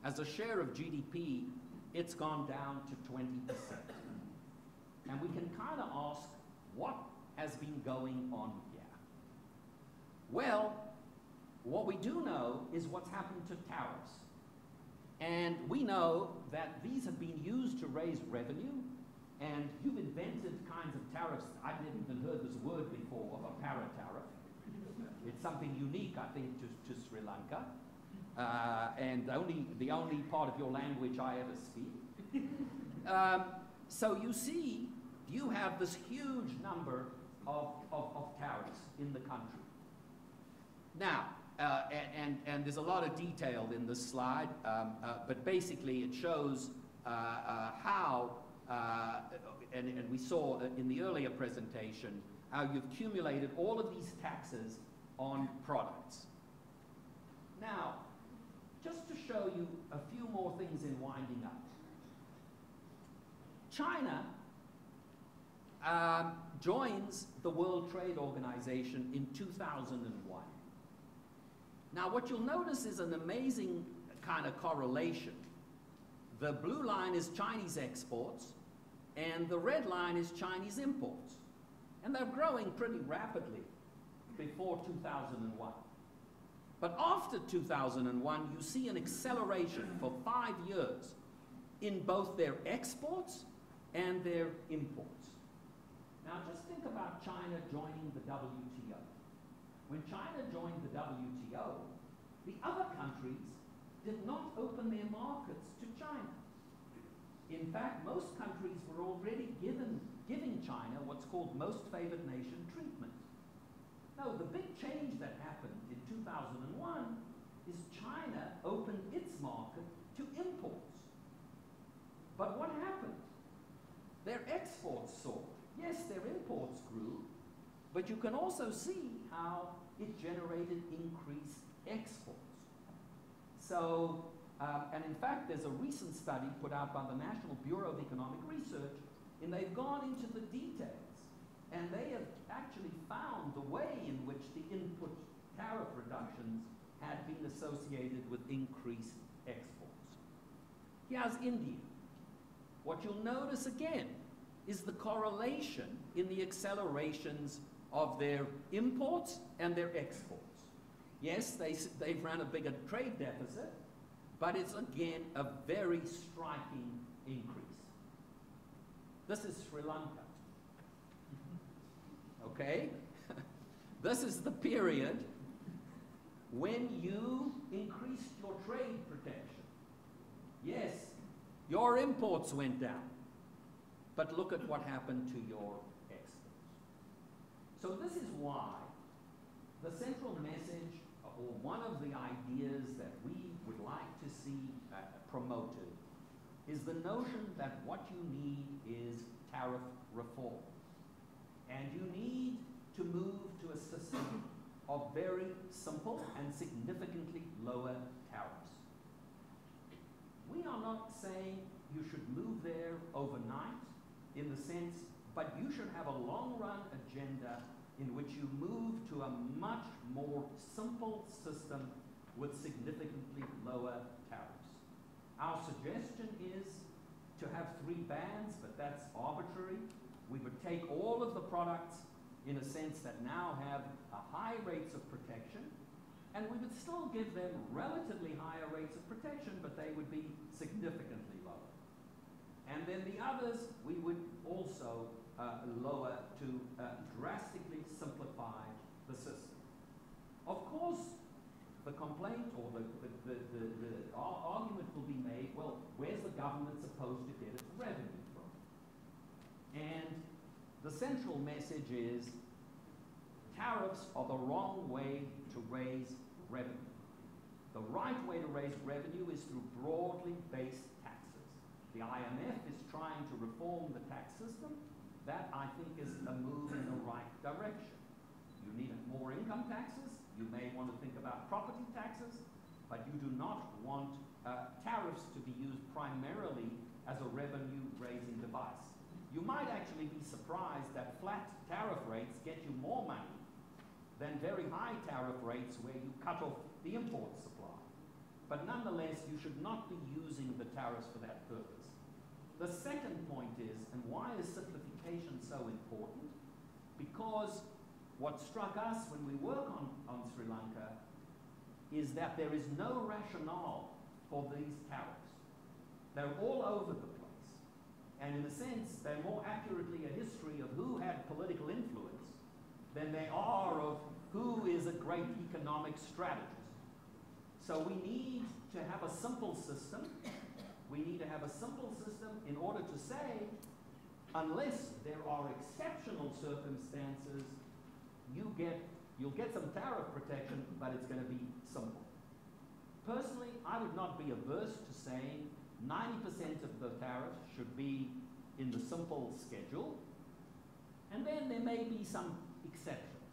as a share of GDP, it's gone down to 20%. And we can kind of ask, what has been going on here? Well, what we do know is what's happened to tariffs. And we know that these have been used to raise revenue, and you've invented kinds of tariffs. I've never even heard this word before, of a para-tariff. It's something unique, I think, to Sri Lanka, and the only part of your language I ever speak. So you see, you have this huge number of tariffs in the country. Now, and there's a lot of detail in this slide, but basically it shows how, and we saw in the earlier presentation, how you've accumulated all of these taxes on products. Now, just to show you a few more things in winding up. China joins the World Trade Organization in 2001. Now, what you'll notice is an amazing kind of correlation. The blue line is Chinese exports, and the red line is Chinese imports. And they're growing pretty rapidly before 2001. But after 2001, you see an acceleration for 5 years in both their exports and their imports. Now, just think about China joining the WTO. When China joined the WTO, the other countries did not open their markets to China. In fact, most countries were already giving China what's called most favored nation treatment. No, the big change that happened in 2001 is China opened its market to imports. But what happened? Their exports soared. Yes, their imports grew, but you can also see how it generated increased exports. So, and in fact, there's a recent study put out by the National Bureau of Economic Research, and they've gone into the details, and they have actually found the way in which the input tariff reductions had been associated with increased exports. Here's India. What you'll notice again is the correlation in the accelerations of their imports and their exports. Yes, they've run a bigger trade deficit, but it's again a very striking increase. This is Sri Lanka. Okay? This is the period when you increased your trade protection. Yes, your imports went down, but look at what happened to your exports. So this is why the central message, or one of the ideas that we would like to see promoted, is the notion that what you need is tariff reform. And you need to move to a system of very simple and significantly lower tariffs. We are not saying you should move there overnight in the sense, but you should have a long-run agenda in which you move to a much more simple system with significantly lower tariffs. Our suggestion is to have 3 bands, but that's arbitrary. We would take all of the products in a sense that now have high rates of protection, and we would still give them relatively higher rates of protection, but they would be significantly lower. And then the others, we would also lower to drastically simplify the system. Of course, the complaint or the argument will be made, well, where's the government supposed to get its revenue from? And the central message is tariffs are the wrong way to raise revenue. The right way to raise revenue is through broadly based taxes. The IMF is trying to reform the tax system. That, I think, is a move in the right direction. You need more income taxes. You may want to think about property taxes, but you do not want tariffs to be used primarily as a revenue-raising device. You might actually be surprised that flat tariff rates get you more money than very high tariff rates where you cut off the import supply. But nonetheless, you should not be using the tariffs for that purpose. The second point is, and why is simplification so important? Because what struck us when we work on Sri Lanka is that there is no rationale for these tariffs. They're all over the place. And in a sense, they're more accurately a history of who had political influence than they are of who is a great economic strategist. So we need to have a simple system. We need to have a simple system in order to say, unless there are exceptional circumstances, you'll get some tariff protection, but it's going to be simple. Personally, I would not be averse to saying 90% of the tariffs should be in the simple schedule, and then there may be some exceptions,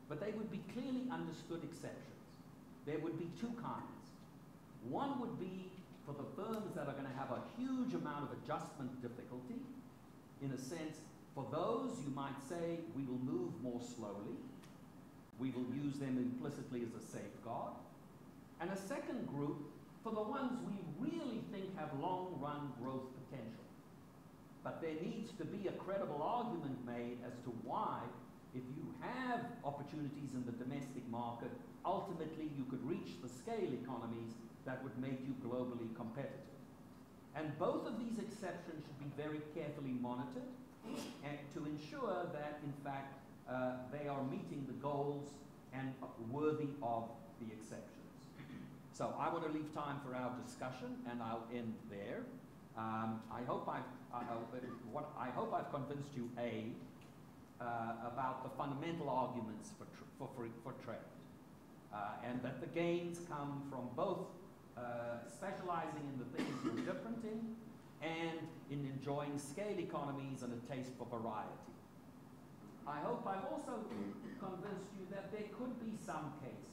but they would be clearly understood exceptions. There would be two kinds. One would be for the firms that are going to have a huge amount of adjustment difficulty. In a sense, for those you might say, we will move more slowly. We will use them implicitly as a safeguard. And a second group for the ones we really think have long-run growth potential. But there needs to be a credible argument made as to why, if you have opportunities in the domestic market, ultimately you could reach the scale economies that would make you globally competitive. And both of these exceptions should be very carefully monitored and to ensure that, in fact, they are meeting the goals and worthy of the exceptions. So I want to leave time for our discussion, and I'll end there. I hope I've convinced you, about the fundamental arguments for trade, and that the gains come from both specializing in the things you're different in, and in enjoying scale economies and a taste for variety. I hope I've also convinced you that there could be some case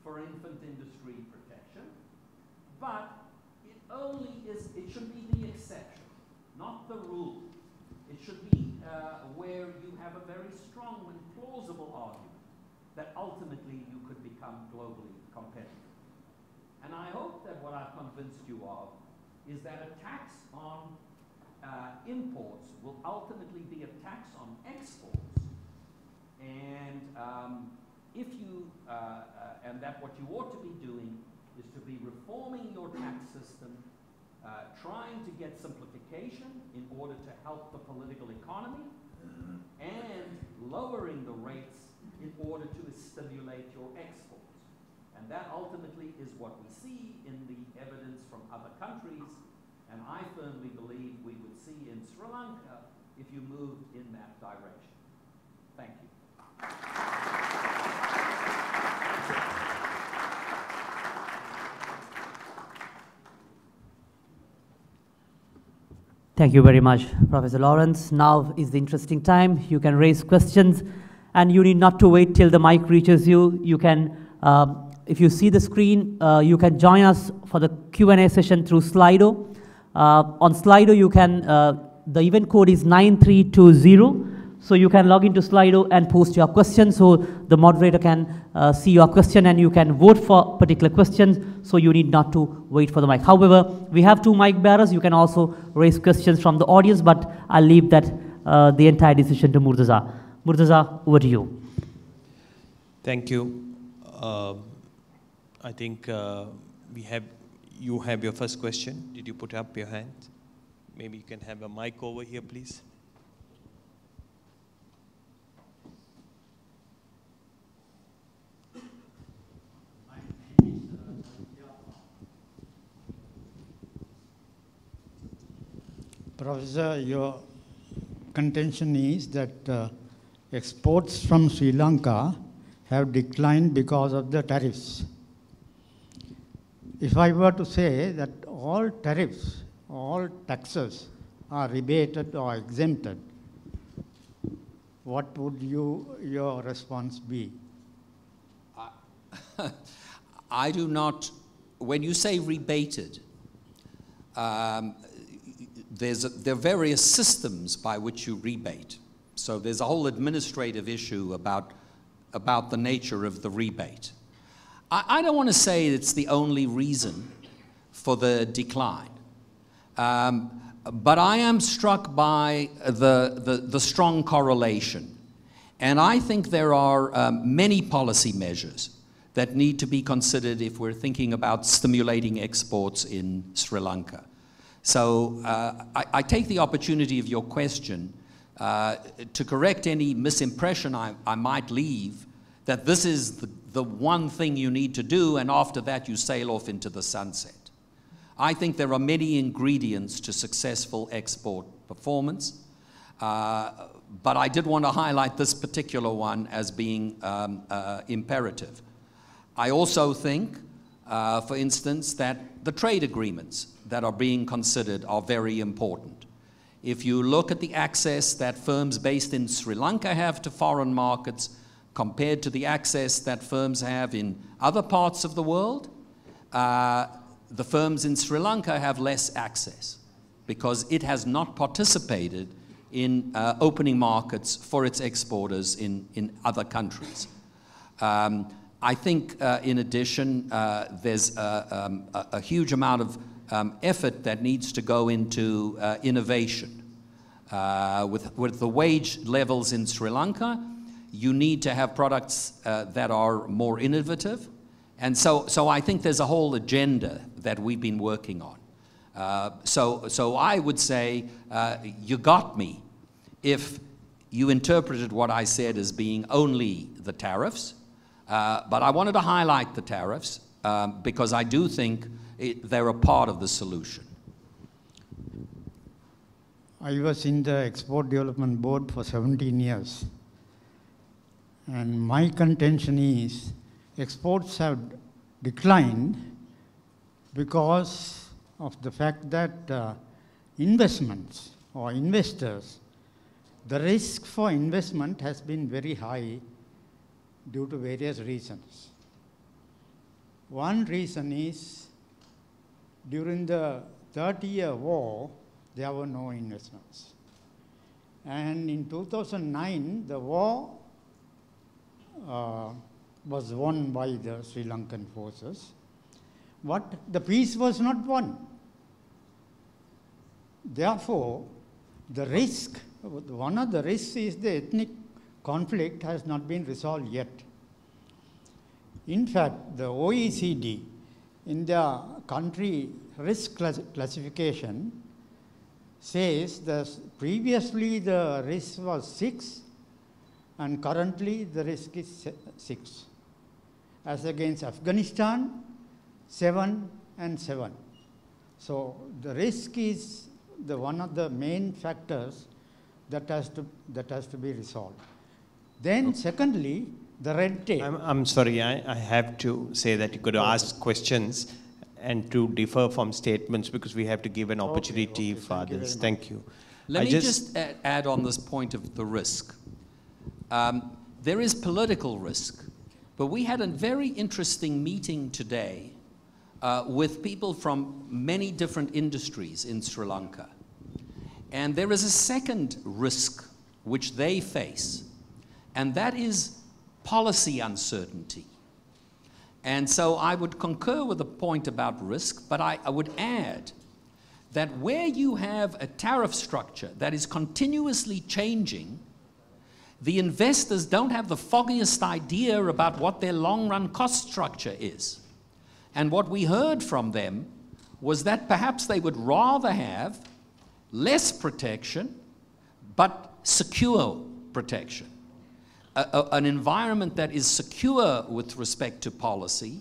for infant industry protection, but it should be the exception, not the rule. It should be where you have a very strong and plausible argument that ultimately you could become globally competitive. And I hope that what I've convinced you of is that a tax on imports will ultimately be a tax on exports. And and that what you ought to be doing is to be reforming your tax system, trying to get simplification in order to help the political economy, and lowering the rates in order to stimulate your exports. And that ultimately is what we see in the evidence from other countries, and I firmly believe we would see in Sri Lanka if you moved in that direction. Thank you. Thank you very much, Professor Lawrence. Now is the interesting time. You can raise questions, and you need not to wait till the mic reaches you. You can, if you see the screen, you can join us for the Q&A session through Slido. On Slido, you can, the event code is 9320. So you can log into Slido and post your question, so the moderator can see your question and you can vote for particular questions, so you need not to wait for the mic. However, we have two mic bearers. You can also raise questions from the audience, but I'll leave that the entire decision to Murtaza. Murtaza, over to you. Thank you. I think you have your first question. Did you put up your hand? Maybe you can have a mic over here, please. Professor, your contention is that exports from Sri Lanka have declined because of the tariffs. If I were to say that all tariffs, all taxes are rebated or exempted, what would your response be? I do not when you say rebated, there are various systems by which you rebate. So there's a whole administrative issue about the nature of the rebate. I don't want to say it's the only reason for the decline. But I am struck by the strong correlation. And I think there are many policy measures that need to be considered if we're thinking about stimulating exports in Sri Lanka. So I take the opportunity of your question to correct any misimpression I might leave that this is the one thing you need to do, and after that you sail off into the sunset. I think there are many ingredients to successful export performance, but I did want to highlight this particular one as being imperative. I also think, for instance, that the trade agreements that are being considered are very important. If you look at the access that firms based in Sri Lanka have to foreign markets compared to the access that firms have in other parts of the world, the firms in Sri Lanka have less access because it has not participated in opening markets for its exporters in other countries. I think, in addition, there's a huge amount of effort that needs to go into innovation. With the wage levels in Sri Lanka, you need to have products that are more innovative. And so I think there's a whole agenda that we've been working on. So I would say you got me if you interpreted what I said as being only the tariffs. But I wanted to highlight the tariffs because I do think they're a part of the solution. I was in the Export Development Board for 17 years. And my contention is exports have declined because of the fact that investments or investors, the risk for investment has been very high due to various reasons. One reason is during the 30-year war, there were no investments. And in 2009, the war was won by the Sri Lankan forces, but the peace was not won. Therefore, the risk, one of the risks is the ethnic conflict has not been resolved yet. In fact, the OECD, in their country risk classification, says that previously the risk was 6, and currently the risk is 6. As against Afghanistan, 7 and 7. So the risk is one of the main factors that has to be resolved. Then secondly, the red tape. I'm sorry, I have to say that you could ask questions and to differ from statements because we have to give an opportunity for others. Thank you. Let me just add on this point of the risk. There is political risk, but we had a very interesting meeting today with people from many different industries in Sri Lanka. And there is a second risk which they face, and that is policy uncertainty. And so I would concur with the point about risk, but I would add that where you have a tariff structure that is continuously changing, the investors don't have the foggiest idea about what their long-run cost structure is. And what we heard from them was that perhaps they would rather have less protection, but secure protection. An environment that is secure with respect to policy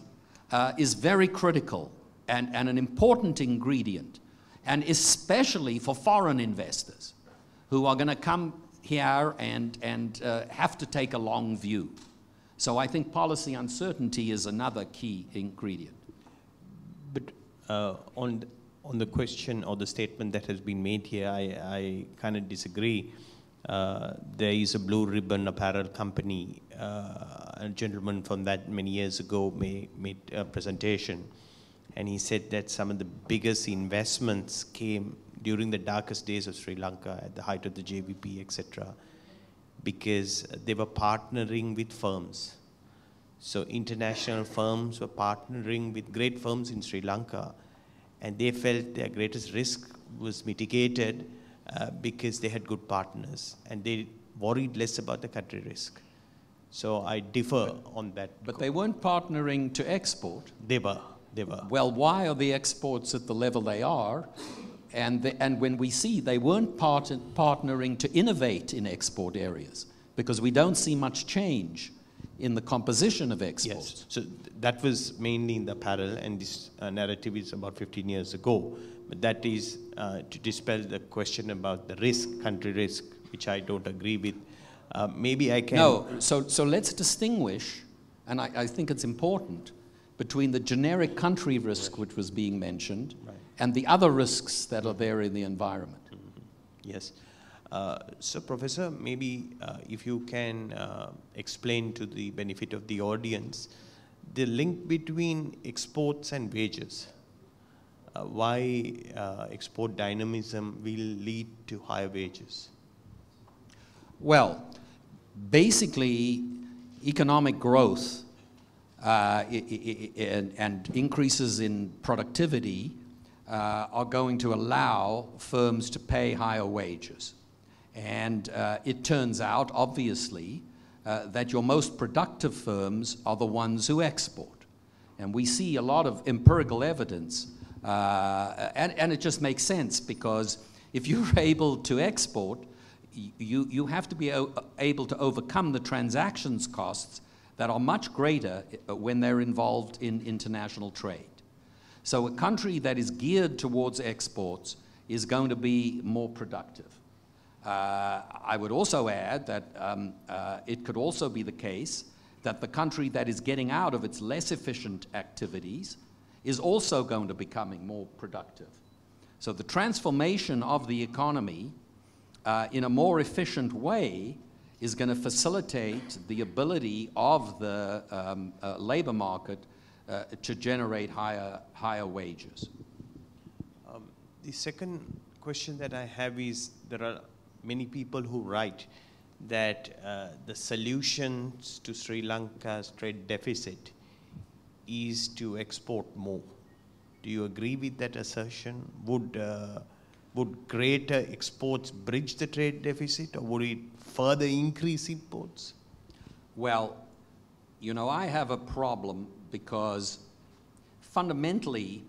is very critical and an important ingredient, and especially for foreign investors who are going to come here and have to take a long view. So I think policy uncertainty is another key ingredient. But on the question or the statement that has been made here, I kind of disagree. There is a Blue Ribbon apparel company, a gentleman from that many years ago made a presentation and he said that some of the biggest investments came during the darkest days of Sri Lanka at the height of the JVP, etc., because they were partnering with firms. So international firms were partnering with great firms in Sri Lanka, and they felt their greatest risk was mitigated because they had good partners, and they worried less about the country risk. So I differ on that. But they weren't partnering to export. They were. Well, why are the exports at the level they are? And when we see they weren't partnering to innovate in export areas, because we don't see much change in the composition of exports. Yes, so that was mainly in the apparel, and this narrative is about 15 years ago. But that is to dispel the question about the risk, country risk, which I don't agree with. Maybe I can... No, so let's distinguish, and I think it's important, between the generic country risk, which was being mentioned, and the other risks that are there in the environment. Yes. So, Professor, maybe if you can explain to the benefit of the audience the link between exports and wages. Why export dynamism will lead to higher wages? Well, basically, economic growth and increases in productivity are going to allow firms to pay higher wages. And it turns out, obviously, that your most productive firms are the ones who export. And we see a lot of empirical evidence. And it just makes sense, because if you're able to export, you have to be able to overcome the transactions costs that are much greater when they're involved in international trade. So a country that is geared towards exports is going to be more productive. I would also add that it could also be the case that the country that is getting out of its less efficient activities is also going to becoming more productive. So the transformation of the economy in a more efficient way is going to facilitate the ability of the labor market to generate higher wages. The second question that I have is, there are many people who write that the solutions to Sri Lanka's trade deficit is to export more. Do you agree with that assertion? Would greater exports bridge the trade deficit, or would it further increase imports? Well, you know, I have a problem because fundamentally,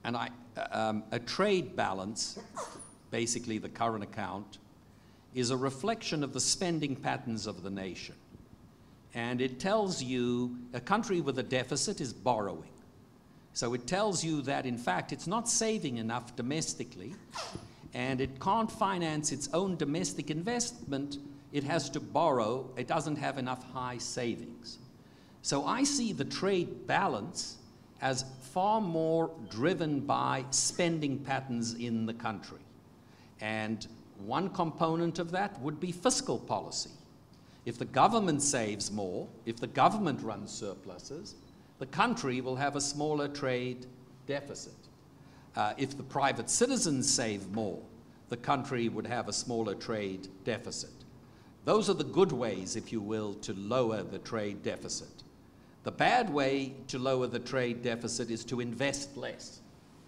and a trade balance, basically the current account, is a reflection of the spending patterns of the nation. And it tells you a country with a deficit is borrowing. So it tells you that, in fact, it's not saving enough domestically, and it can't finance its own domestic investment. It has to borrow. It doesn't have enough high savings. So I see the trade balance as far more driven by spending patterns in the country. And one component of that would be fiscal policy. If the government saves more, if the government runs surpluses, the country will have a smaller trade deficit. If the private citizens save more, the country would have a smaller trade deficit. Those are the good ways, if you will, to lower the trade deficit. The bad way to lower the trade deficit is to invest less.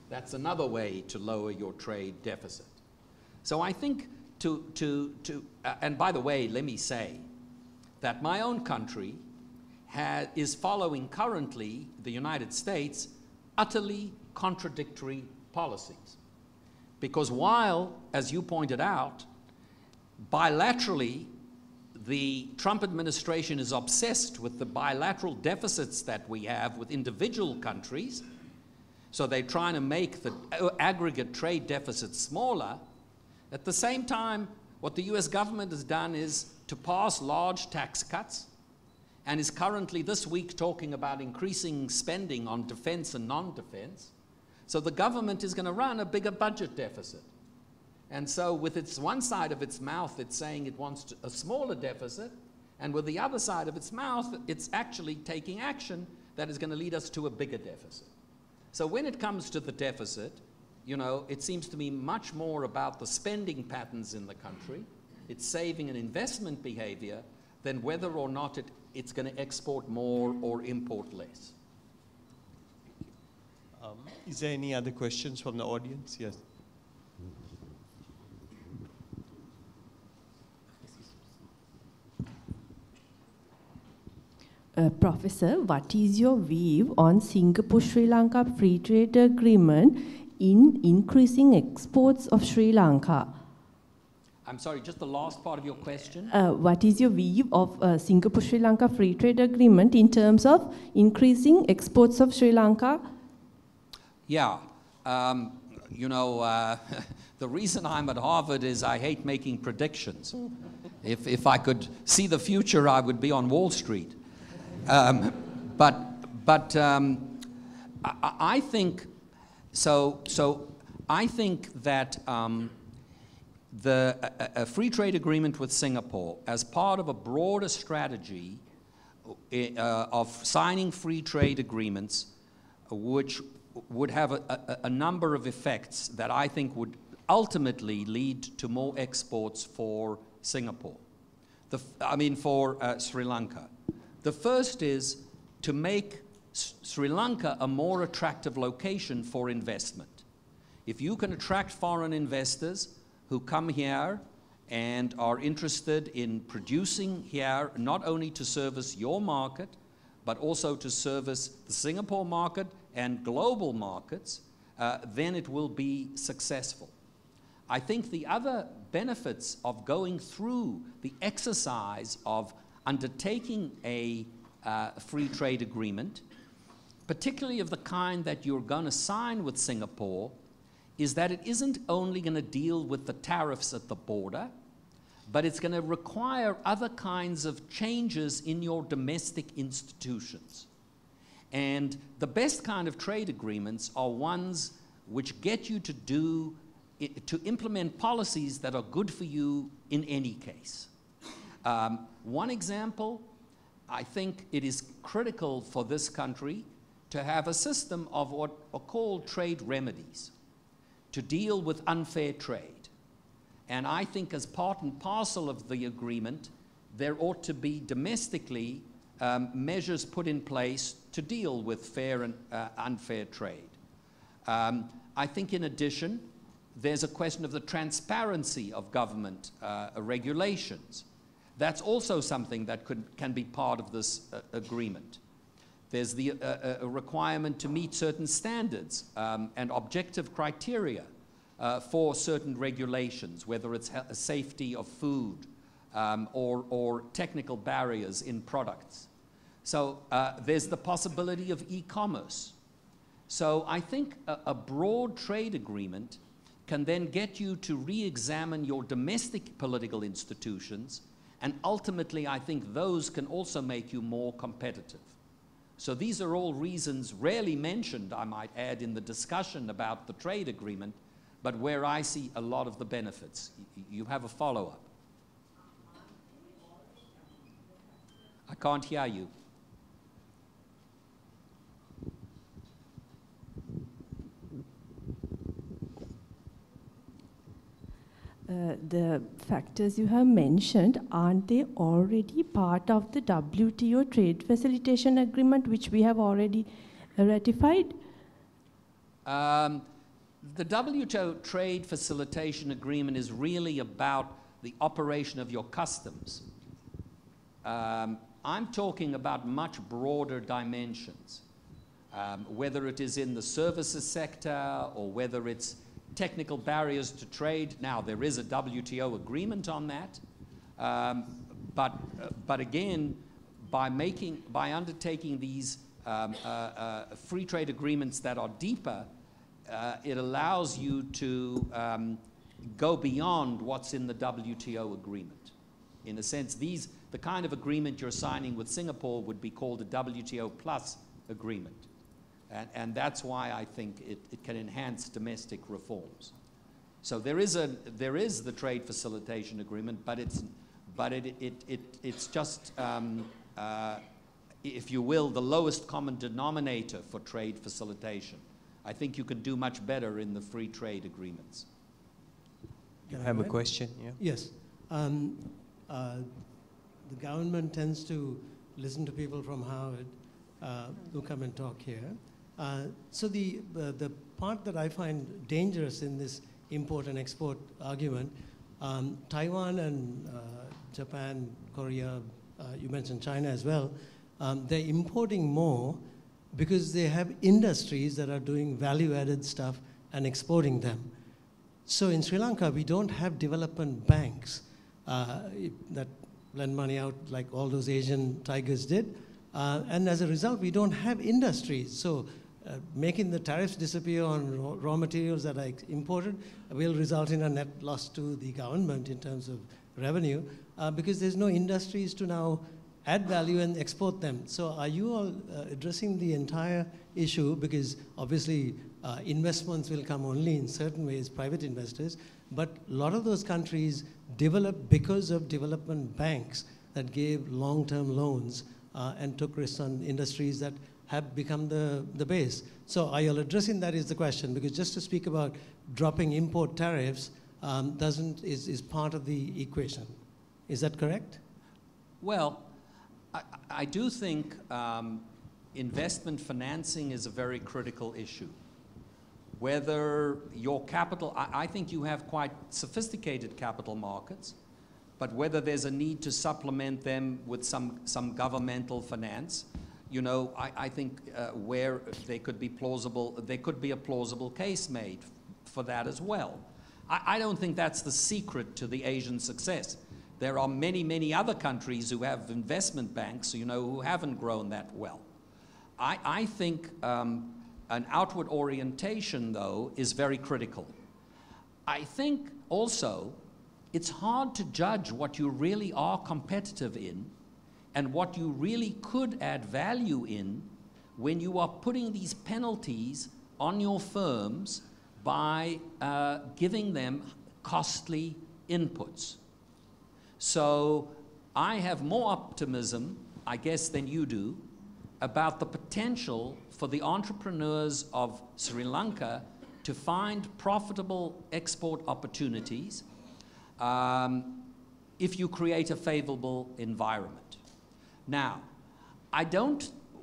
That's another way to lower your trade deficit. So I think and by the way, let me say that my own country is following currently, the United States, utterly contradictory policies. Because while, as you pointed out, bilaterally, the Trump administration is obsessed with the bilateral deficits that we have with individual countries, so they're trying to make the aggregate trade deficit smaller. At the same time, what the US government has done is to pass large tax cuts, and is currently this week talking about increasing spending on defense and non-defense. So the government is going to run a bigger budget deficit. And so with its one side of its mouth, it's saying it wants a smaller deficit, and with the other side of its mouth, it's actually taking action that is going to lead us to a bigger deficit. So when it comes to the deficit, you know, it seems to me much more about the spending patterns in the country, its saving and investment behavior, than whether or not it's going to export more or import less. Is there any other questions from the audience? Yes. Professor, what is your view on Singapore-Sri Lanka Free Trade Agreement in increasing exports of Sri Lanka? I'm sorry, just the last part of your question? What is your view of Singapore-Sri Lanka Free Trade Agreement in terms of increasing exports of Sri Lanka? Yeah. You know, the reason I'm at Harvard is I hate making predictions. If I could see the future, I would be on Wall Street. I think so. I think that a free trade agreement with Singapore, as part of a broader strategy of signing free trade agreements, which would have a number of effects that I think would ultimately lead to more exports for Singapore. For Sri Lanka. The first is to make Sri Lanka a more attractive location for investment. If you can attract foreign investors who come here and are interested in producing here, not only to service your market, but also to service the Singapore market and global markets, then it will be successful. I think the other benefits of going through the exercise of undertaking a free trade agreement, particularly of the kind that you're going to sign with Singapore, is that it isn't only going to deal with the tariffs at the border, but it's going to require other kinds of changes in your domestic institutions. And the best kind of trade agreements are ones which get you to implement policies that are good for you in any case. One example, I think it is critical for this country to have a system of what are called trade remedies to deal with unfair trade. And I think as part and parcel of the agreement, there ought to be domestically measures put in place to deal with fair and unfair trade. I think in addition, there's a question of the transparency of government regulations. That's also something that can be part of this agreement. There's the a requirement to meet certain standards and objective criteria for certain regulations, whether it's safety of food or technical barriers in products. So there's the possibility of e-commerce. So I think a broad trade agreement can then get you to re-examine your domestic political institutions, and ultimately I think those can also make you more competitive. So these are all reasons rarely mentioned, I might add, in the discussion about the trade agreement, but where I see a lot of the benefits. You have a follow-up. I can't hear you. The factors you have mentioned, aren't they already part of the WTO trade facilitation agreement, which we have already ratified? The WTO trade facilitation agreement is really about the operation of your customs. I'm talking about much broader dimensions, whether it is in the services sector or whether it's technical barriers to trade. Now, there is a WTO agreement on that, but again, by undertaking these free trade agreements that are deeper, it allows you to go beyond what's in the WTO agreement. In a sense, the kind of agreement you're signing with Singapore would be called a WTO plus agreement. And that's why I think it can enhance domestic reforms. So there is the trade facilitation agreement, but it's just, if you will, the lowest common denominator for trade facilitation. I think you could do much better in the free trade agreements. You have a question? Yeah. Yes. The government tends to listen to people from Harvard who come and talk here. So the part that I find dangerous in this import and export argument, Taiwan and Japan, Korea, you mentioned China as well, they're importing more because they have industries that are doing value-added stuff and exporting them. So in Sri Lanka, we don't have development banks that lend money out like all those Asian tigers did. And as a result, we don't have industries. So making the tariffs disappear on raw materials that are imported will result in a net loss to the government in terms of revenue because there's no industries to now add value and export them. So are you all addressing the entire issue? Because obviously investments will come only in certain ways, private investors, but a lot of those countries developed because of development banks that gave long-term loans and took risks on industries that have become the base. So are you all addressing that is the question? Because just to speak about dropping import tariffs is part of the equation. Is that correct? Well, I do think investment financing is a very critical issue. Whether your capital, I think you have quite sophisticated capital markets, but whether there's a need to supplement them with some governmental finance, you know, I think where there could be a plausible case made for that as well. I don't think that's the secret to the Asian success. There are many, many other countries who have investment banks, you know, who haven't grown that well. I think an outward orientation, though, is very critical. I think also it's hard to judge what you really are competitive in and what you really could add value in when you are putting these penalties on your firms by giving them costly inputs. So I have more optimism, I guess, than you do about the potential for the entrepreneurs of Sri Lanka to find profitable export opportunities if you create a favorable environment. Now,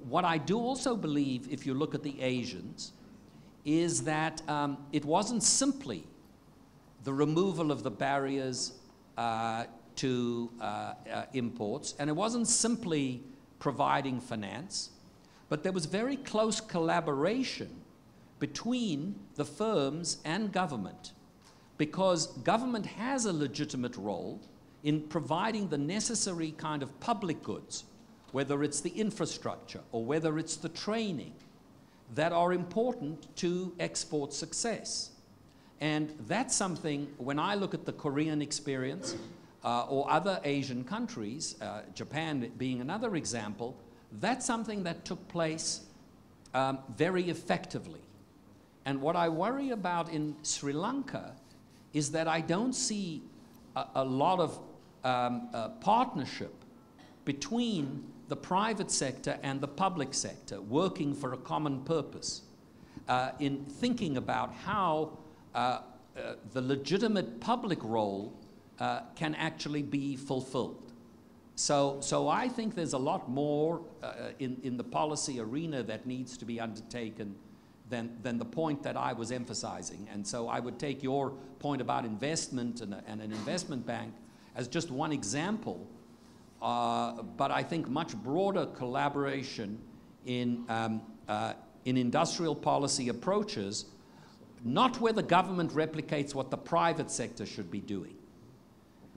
what I do also believe, if you look at the Asians, is that it wasn't simply the removal of the barriers to imports, and it wasn't simply providing finance, but there was very close collaboration between the firms and government, because government has a legitimate role in providing the necessary kind of public goods, whether it's the infrastructure or whether it's the training, that are important to export success. And that's something, when I look at the Korean experience, or other Asian countries, Japan being another example, that's something that took place very effectively. And what I worry about in Sri Lanka is that I don't see a lot of partnership between the private sector and the public sector working for a common purpose in thinking about how the legitimate public role can actually be fulfilled. So I think there's a lot more in the policy arena that needs to be undertaken than the point that I was emphasizing. And so I would take your point about investment and an investment bank as just one example, but I think much broader collaboration in industrial policy approaches, not where the government replicates what the private sector should be doing,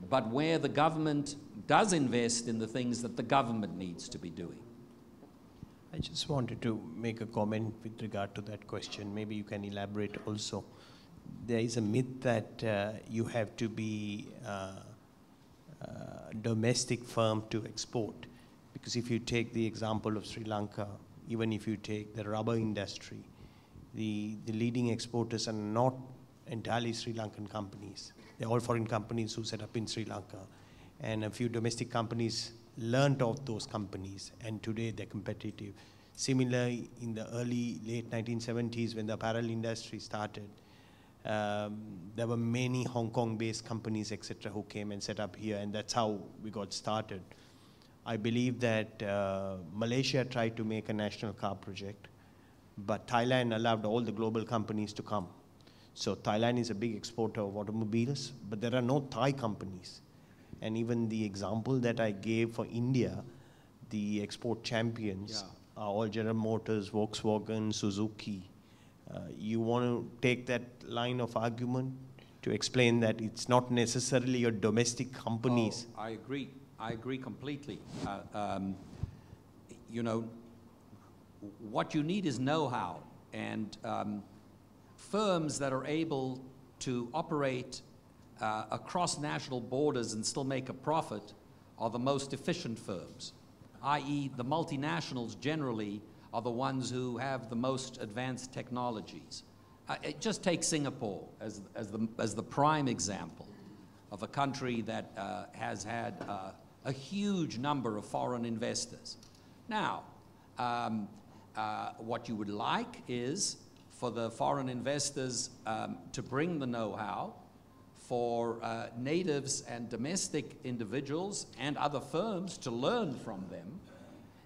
but where the government does invest in the things that the government needs to be doing. I just wanted to make a comment with regard to that question. Maybe you can elaborate also. There is a myth that you have to be a domestic firm to export. Because if you take the example of Sri Lanka, even if you take the rubber industry, the leading exporters are not entirely Sri Lankan companies. They're all foreign companies who set up in Sri Lanka. And a few domestic companies learned of those companies, and today they're competitive. Similarly, in the late 1970s, when the apparel industry started, there were many Hong Kong-based companies, etc., who came and set up here, and that's how we got started. I believe that Malaysia tried to make a national car project, but Thailand allowed all the global companies to come. So Thailand is a big exporter of automobiles, but there are no Thai companies. And even the example that I gave for India, the export champions are all General Motors, Volkswagen, Suzuki. You want to take that line of argument to explain that it's not necessarily your domestic companies? Oh, I agree. I agree completely. You know, what you need is know-how, and firms that are able to operate across national borders and still make a profit are the most efficient firms, i.e. the multinationals generally are the ones who have the most advanced technologies. Just take Singapore as the prime example of a country that has had a huge number of foreign investors. Now, what you would like is for the foreign investors to bring the know-how, for natives and domestic individuals and other firms to learn from them,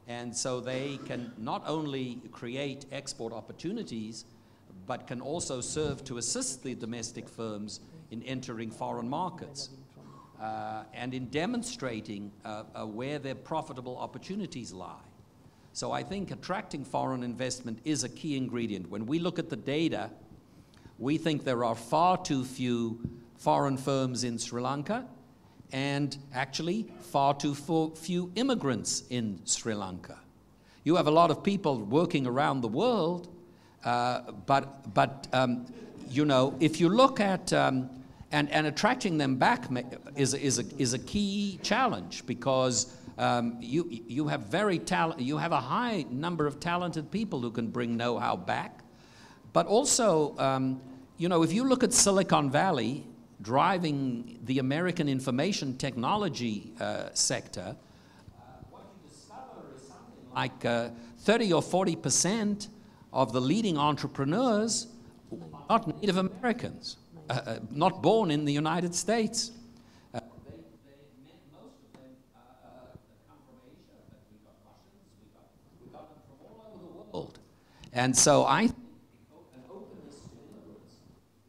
and so they can not only create export opportunities, but can also serve to assist the domestic firms in entering foreign markets and in demonstrating where their profitable opportunities lie. So I think attracting foreign investment is a key ingredient. When we look at the data, we think there are far too few foreign firms in Sri Lanka, and actually far too few immigrants in Sri Lanka. You have a lot of people working around the world, but you know, if you look at and attracting them back is a key challenge, because you have a high number of talented people who can bring know-how back, but also you know, if you look at Silicon Valley driving the American information technology sector, what you discover is something like 30 or 40% of the leading entrepreneurs are not Native Americans, not born in the United States. Most of them come from Asia, but we've got Russians, we've got them from all over the world. And so I think an openness to immigrants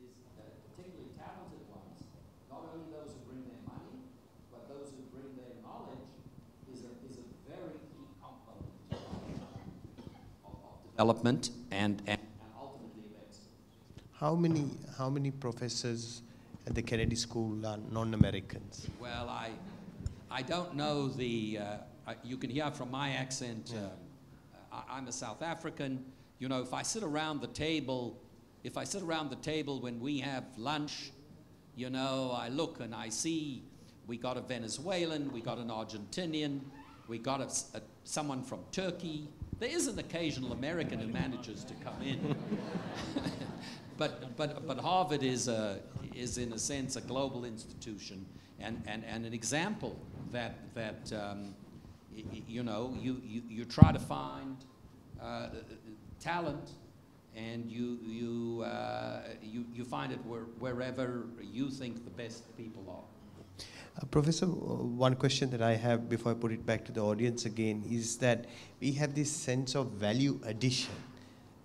is particularly talented ones, not only those who bring their money, but those who bring their knowledge is a very key component of development and ultimately of excellence. How many professors at the Kennedy School are non-Americans? Well, I don't know the, you can hear from my accent, I'm a South African. You know, if I sit around the table when we have lunch, you know, I look and I see we got a Venezuelan, we got an Argentinian, we got someone from Turkey. There is an occasional American who manages to come in. But Harvard is in a sense a global institution and an example that you know, you try to find talent, and you find it wherever you think the best people are. Professor, one question that I have before I put it back to the audience again is that we have this sense of value addition,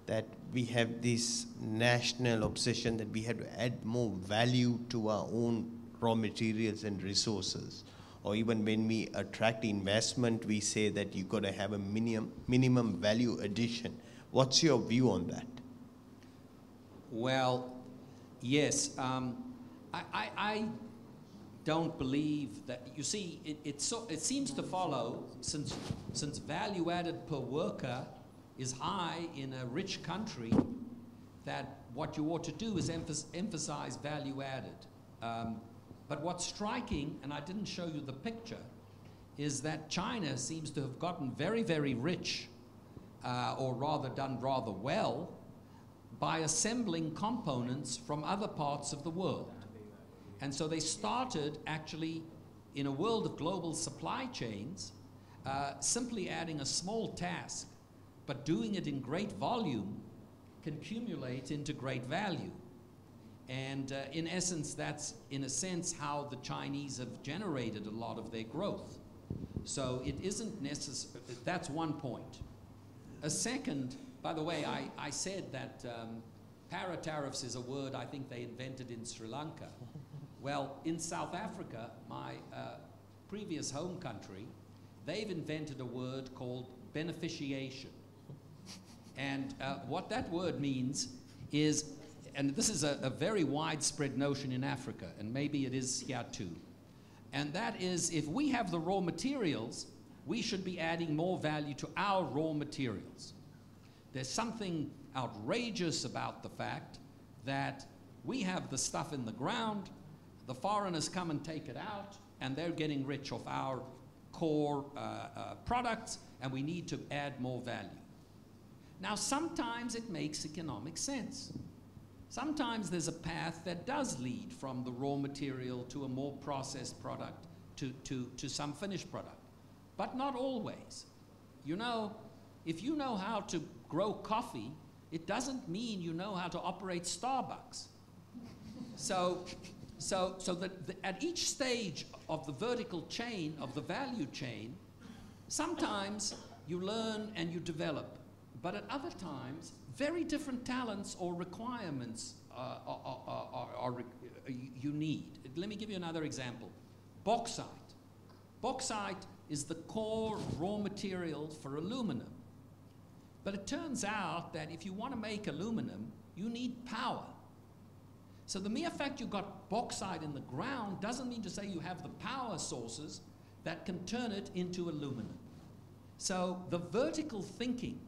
that we have this national obsession that we have to add more value to our own raw materials and resources. Or even when we attract investment, we say that you've got to have a minimum value addition. What's your view on that? Well, yes. I don't believe that. You see, it seems to follow, since value added per worker is high in a rich country, that what you ought to do is emphasize value added. But what's striking, and I didn't show you the picture, is that China seems to have gotten very, very rich, or rather done rather well, by assembling components from other parts of the world. And so they started actually, in a world of global supply chains, simply adding a small task but doing it in great volume can accumulate into great value. And in essence, that's, in a sense, how the Chinese have generated a lot of their growth. So it isn't necessary, that's one point. A second, by the way, I said that para-tariffs is a word I think they invented in Sri Lanka. Well, in South Africa, my previous home country, they've invented a word called beneficiation. And what that word means is, and this is a very widespread notion in Africa, and maybe it is here too, and that is, if we have the raw materials, we should be adding more value to our raw materials. There's something outrageous about the fact that we have the stuff in the ground, the foreigners come and take it out, and they're getting rich off our core products, and we need to add more value. Now, sometimes it makes economic sense. Sometimes there's a path that does lead from the raw material to a more processed product to some finished product, but not always. You know, if you know how to grow coffee, it doesn't mean you know how to operate Starbucks. So that at each stage of the vertical chain, of the value chain, sometimes you learn and you develop, but at other times, very different talents or requirements you need. Let me give you another example. Bauxite. Bauxite is the core raw material for aluminum. But it turns out that if you want to make aluminum, you need power. So the mere fact you've got bauxite in the ground doesn't mean to say you have the power sources that can turn it into aluminum. So the vertical thinking,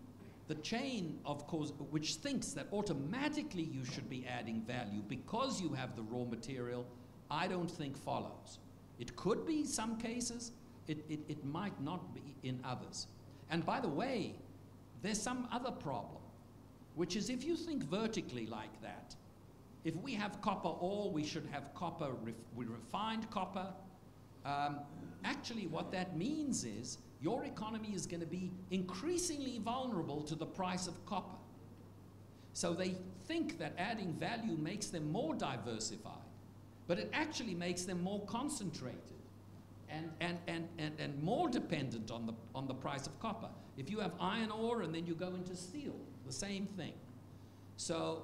the chain, of course, which thinks that automatically you should be adding value because you have the raw material, I don't think follows. It could be some cases, it might not be in others. And by the way, there's some other problem, which is if you think vertically like that, if we have copper ore, we should have copper, refined copper. Actually, what that means is your economy is going to be increasingly vulnerable to the price of copper. So they think that adding value makes them more diversified, but it actually makes them more concentrated and more dependent on the price of copper. If you have iron ore and then you go into steel, the same thing. So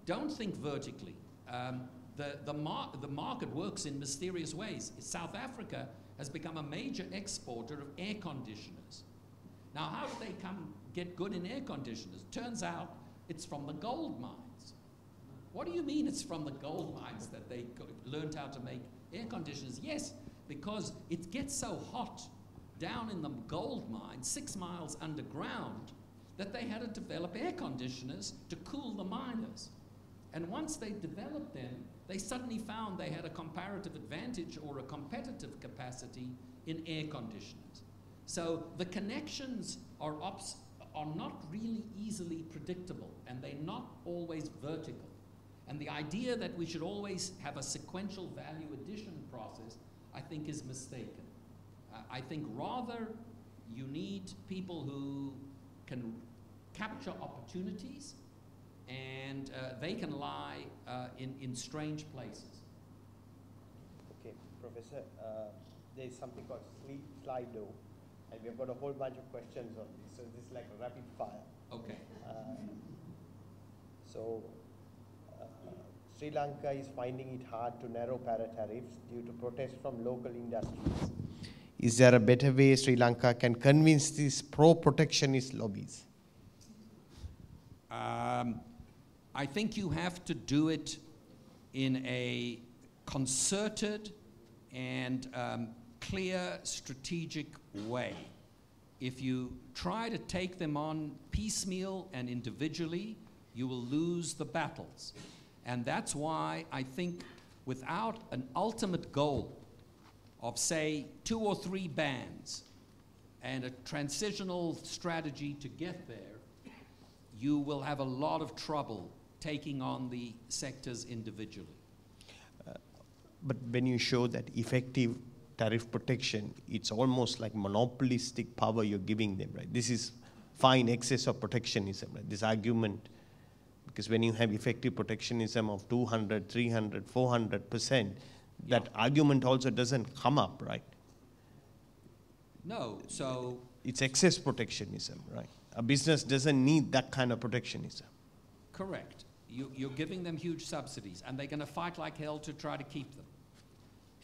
don't think vertically. The market works in mysterious ways. South Africa has become a major exporter of air conditioners. Now, how do they get good in air conditioners? Turns out it's from the gold mines. What do you mean it's from the gold mines that they learned how to make air conditioners? Yes, because it gets so hot down in the gold mine, 6 miles underground, that they had to develop air conditioners to cool the miners. And once they developed them, they suddenly found they had a comparative advantage or a competitive capacity in air conditioners. So the connections are not really easily predictable, and they're not always vertical. And the idea that we should always have a sequential value addition process, I think, is mistaken. I think rather you need people who can capture opportunities, and they can lie in strange places. Okay, Professor, there is something called Slido, and we've got a whole bunch of questions on this, so this is like a rapid fire. Okay. Sri Lanka is finding it hard to narrow para-tariffs due to protests from local industries. Is there a better way Sri Lanka can convince these pro-protectionist lobbies? I think you have to do it in a concerted and clear strategic way. If you try to take them on piecemeal and individually, you will lose the battles. And that's why I think without an ultimate goal of, say, 2 or 3 bans and a transitional strategy to get there, you will have a lot of trouble taking on the sectors individually. But when you show that effective tariff protection, it's almost like monopolistic power you're giving them, right? This is find excess of protectionism, right? This argument, because when you have effective protectionism of 200, 300, 400%, that argument also doesn't come up, right? No, so... It's excess protectionism, right? A business doesn't need that kind of protectionism. Correct. You're giving them huge subsidies, and they're going to fight like hell to try to keep them.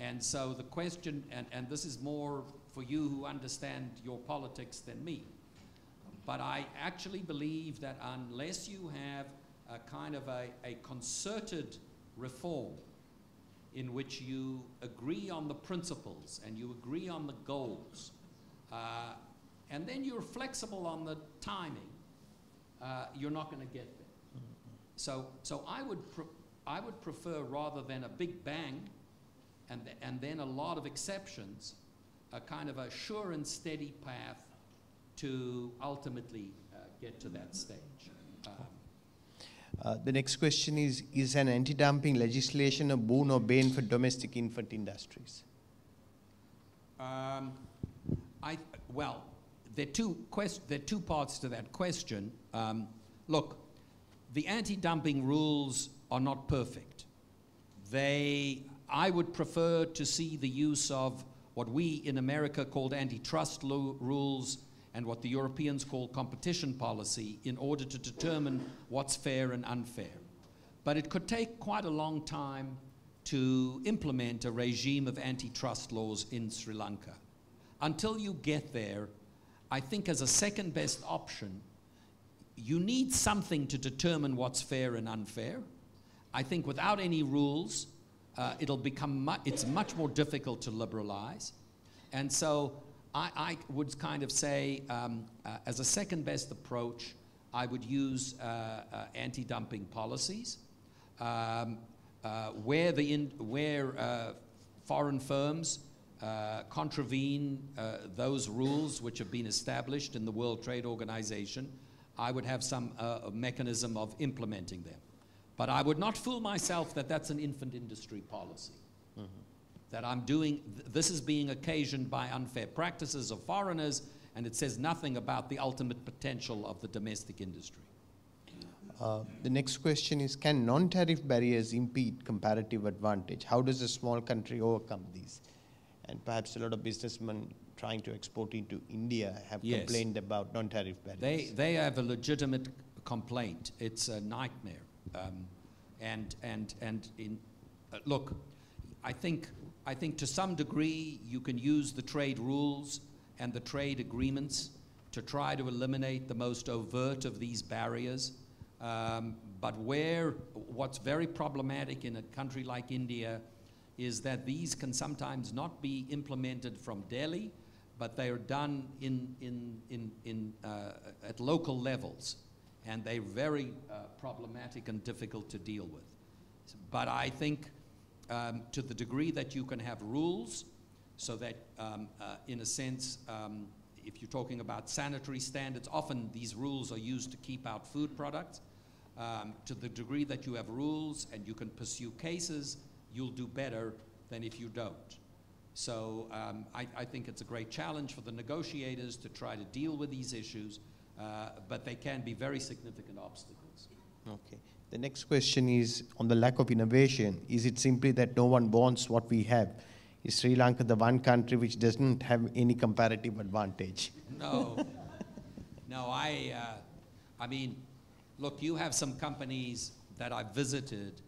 And so the question, and this is more for you who understand your politics than me, but I actually believe that unless you have a kind of a concerted reform in which you agree on the principles and you agree on the goals, and then you're flexible on the timing, you're not going to get there. So I would prefer, rather than a big bang and then a lot of exceptions, a kind of a sure and steady path to ultimately get to that stage. The next question is an anti-dumping legislation a boon or bane for domestic infant industries? Well, there are two parts to that question. Look, the anti-dumping rules are not perfect. I would prefer to see the use of what we in America called antitrust rules and what the Europeans call competition policy in order to determine what's fair and unfair. But it could take quite a long time to implement a regime of antitrust laws in Sri Lanka. Until you get there, I think as a second best option, you need something to determine what's fair and unfair. I think without any rules, it's much more difficult to liberalize. And so I would kind of say, as a second best approach, I would use anti-dumping policies where foreign firms contravene those rules which have been established in the World Trade Organization. I would have some mechanism of implementing them. But I would not fool myself that that's an infant industry policy. Mm-hmm. That I'm doing, this is being occasioned by unfair practices of foreigners, and it says nothing about the ultimate potential of the domestic industry. The next question is, can non-tariff barriers impede comparative advantage? How does a small country overcome these? And perhaps a lot of businessmen trying to export into India have complained about non-tariff barriers. They have a legitimate complaint. It's a nightmare. Look, I think to some degree you can use the trade rules and the trade agreements to try to eliminate the most overt of these barriers. But what's very problematic in a country like India is that these can sometimes not be implemented from Delhi, but they are done at local levels, and they're very problematic and difficult to deal with. But I think to the degree that you can have rules, so that in a sense, if you're talking about sanitary standards, often these rules are used to keep out food products. To the degree that you have rules and you can pursue cases, you'll do better than if you don't. So I think it's a great challenge for the negotiators to try to deal with these issues, but they can be very significant obstacles. Okay. The next question is on the lack of innovation. Is it simply that no one wants what we have? Is Sri Lanka the one country which doesn't have any comparative advantage? No. No, I mean, look, you have some companies that I've visited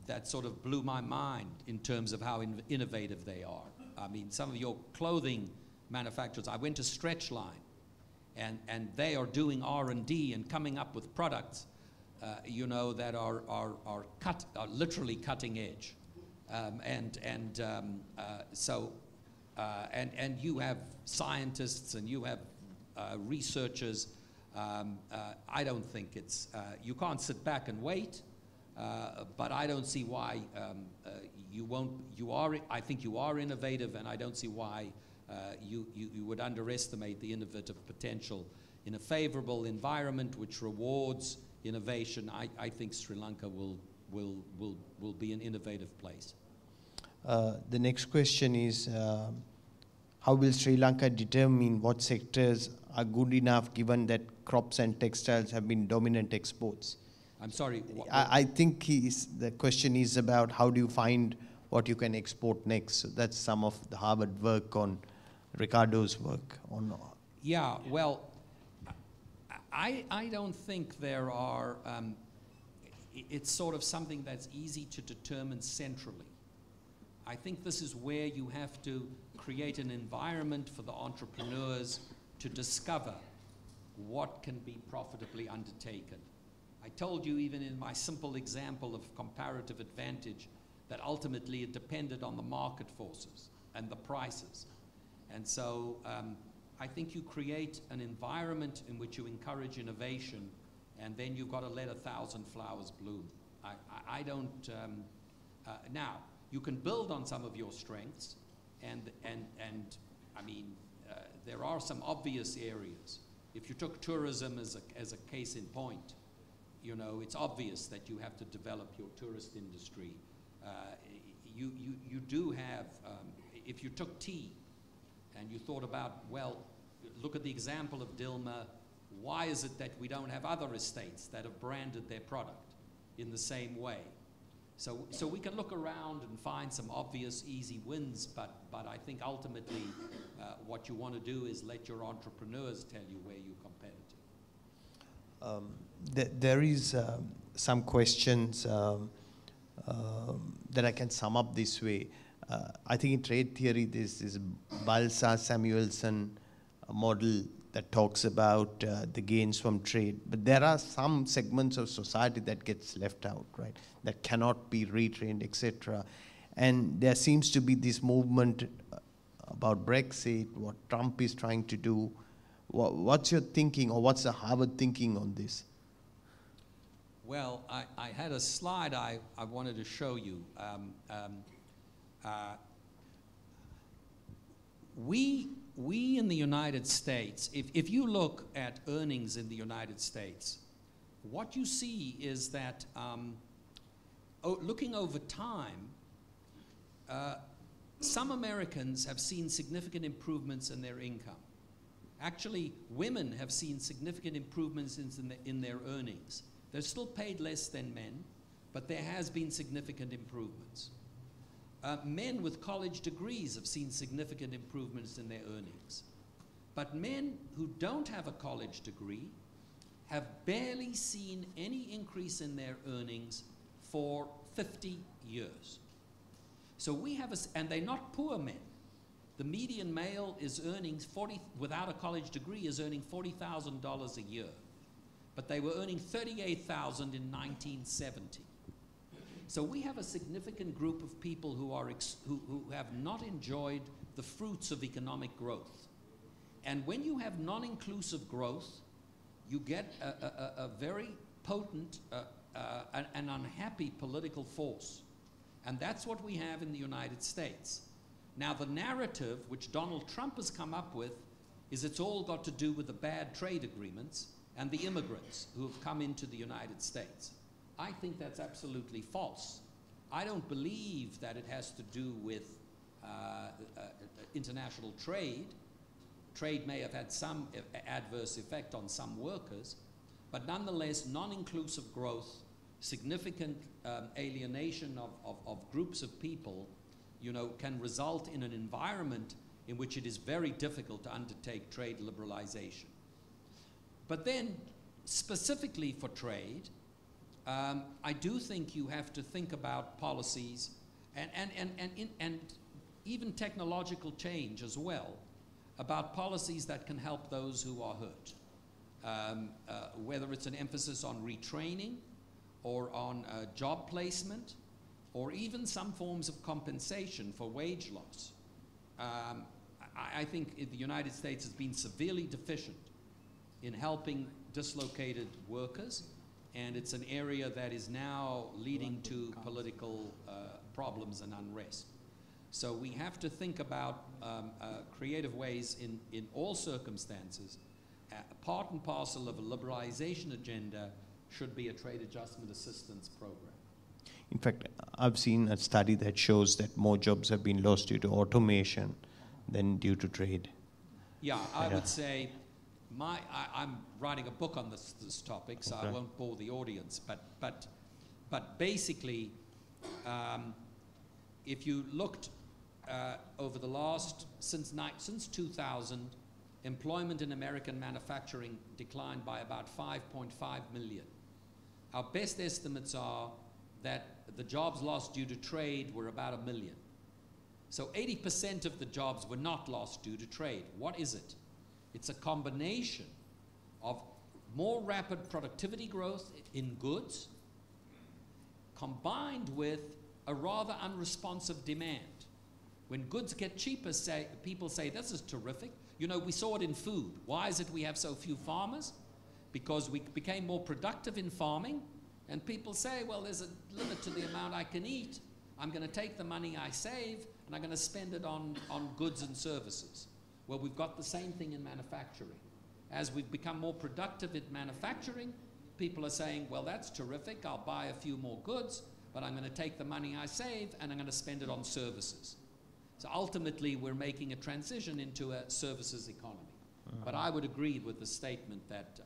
that sort of blew my mind in terms of how innovative they are. I mean, some of your clothing manufacturers, I went to Stretchline, and they are doing R&D and coming up with products, you know, that are literally cutting edge. And you have scientists and you have researchers. I don't think it's, you can't sit back and wait, but I don't see why I think you are innovative, and I don't see why you would underestimate the innovative potential in a favorable environment which rewards innovation. I think Sri Lanka will be an innovative place. The next question is, how will Sri Lanka determine what sectors are good enough given that crops and textiles have been dominant exports? I'm sorry. I think the question is about how do you find what you can export next. So that's some of the Harvard work on Ricardo's work on. Yeah, well, I don't think there are, it's sort of something that's easy to determine centrally. I think this is where you have to create an environment for the entrepreneurs to discover what can be profitably undertaken. I told you even in my simple example of comparative advantage that ultimately it depended on the market forces and the prices. And so I think you create an environment in which you encourage innovation, and then you've got to let 1,000 flowers bloom. I don't, now, you can build on some of your strengths, and I mean, there are some obvious areas. If you took tourism as a case in point, you know, it's obvious that you have to develop your tourist industry. You do have, if you took tea and you thought about, well, look at the example of Dilma, why is it that we don't have other estates that have branded their product in the same way? So we can look around and find some obvious easy wins, but I think ultimately what you want to do is let your entrepreneurs tell you where you're competitive. There is some questions that I can sum up this way. I think in trade theory, this is Balsa-Samuelson model that talks about the gains from trade. But there are some segments of society that gets left out, right? That cannot be retrained, etc. And there seems to be this movement about Brexit, what Trump is trying to do. What's your thinking, or what's the Harvard thinking on this? Well, I had a slide I wanted to show you. We in the United States, if you look at earnings in the United States, what you see is that looking over time, some Americans have seen significant improvements in their income. Actually, women have seen significant improvements in their earnings. They're still paid less than men, but there has been significant improvements. Men with college degrees have seen significant improvements in their earnings. But men who don't have a college degree have barely seen any increase in their earnings for 50 years. So we have and they're not poor men. The median male is earning without a college degree is earning $40,000 a year. But they were earning $38,000 in 1970. So we have a significant group of people who have not enjoyed the fruits of economic growth. And when you have non-inclusive growth, you get a very potent and unhappy political force. And that's what we have in the United States. Now, the narrative which Donald Trump has come up with is it's all got to do with the bad trade agreements and the immigrants who have come into the United States. I think that's absolutely false. I don't believe that it has to do with international trade. Trade may have had some adverse effect on some workers, but nonetheless, non-inclusive growth, significant alienation of groups of people, you know, can result in an environment in which it is very difficult to undertake trade liberalization. But then, specifically for trade, I do think you have to think about policies and even technological change as well, about policies that can help those who are hurt. Whether it's an emphasis on retraining or on job placement, or even some forms of compensation for wage loss. I think the United States has been severely deficient in helping dislocated workers, and it's an area that is now leading to political problems and unrest. So we have to think about creative ways in all circumstances. Part and parcel of a liberalization agenda should be a trade adjustment assistance program. In fact, I've seen a study that shows that more jobs have been lost due to automation than due to trade. Yeah, I would say I'm writing a book on this topic, so I won't bore the audience. But basically, if you looked over the last since 2000, employment in American manufacturing declined by about 5.5 million. Our best estimates are that the jobs lost due to trade were about 1 million. So 80% of the jobs were not lost due to trade. What is it? It's a combination of more rapid productivity growth in goods combined with a rather unresponsive demand. When goods get cheaper, people say, this is terrific. You know, we saw it in food. Why is it we have so few farmers? Because we became more productive in farming, and people say, well, there's a limit to the amount I can eat. I'm going to take the money I save, and I'm going to spend it on goods and services. Well, we've got the same thing in manufacturing. As we've become more productive in manufacturing, people are saying, well, that's terrific. I'll buy a few more goods, but I'm going to take the money I save, and I'm going to spend it on services. So ultimately, we're making a transition into a services economy. But I would agree with the statement that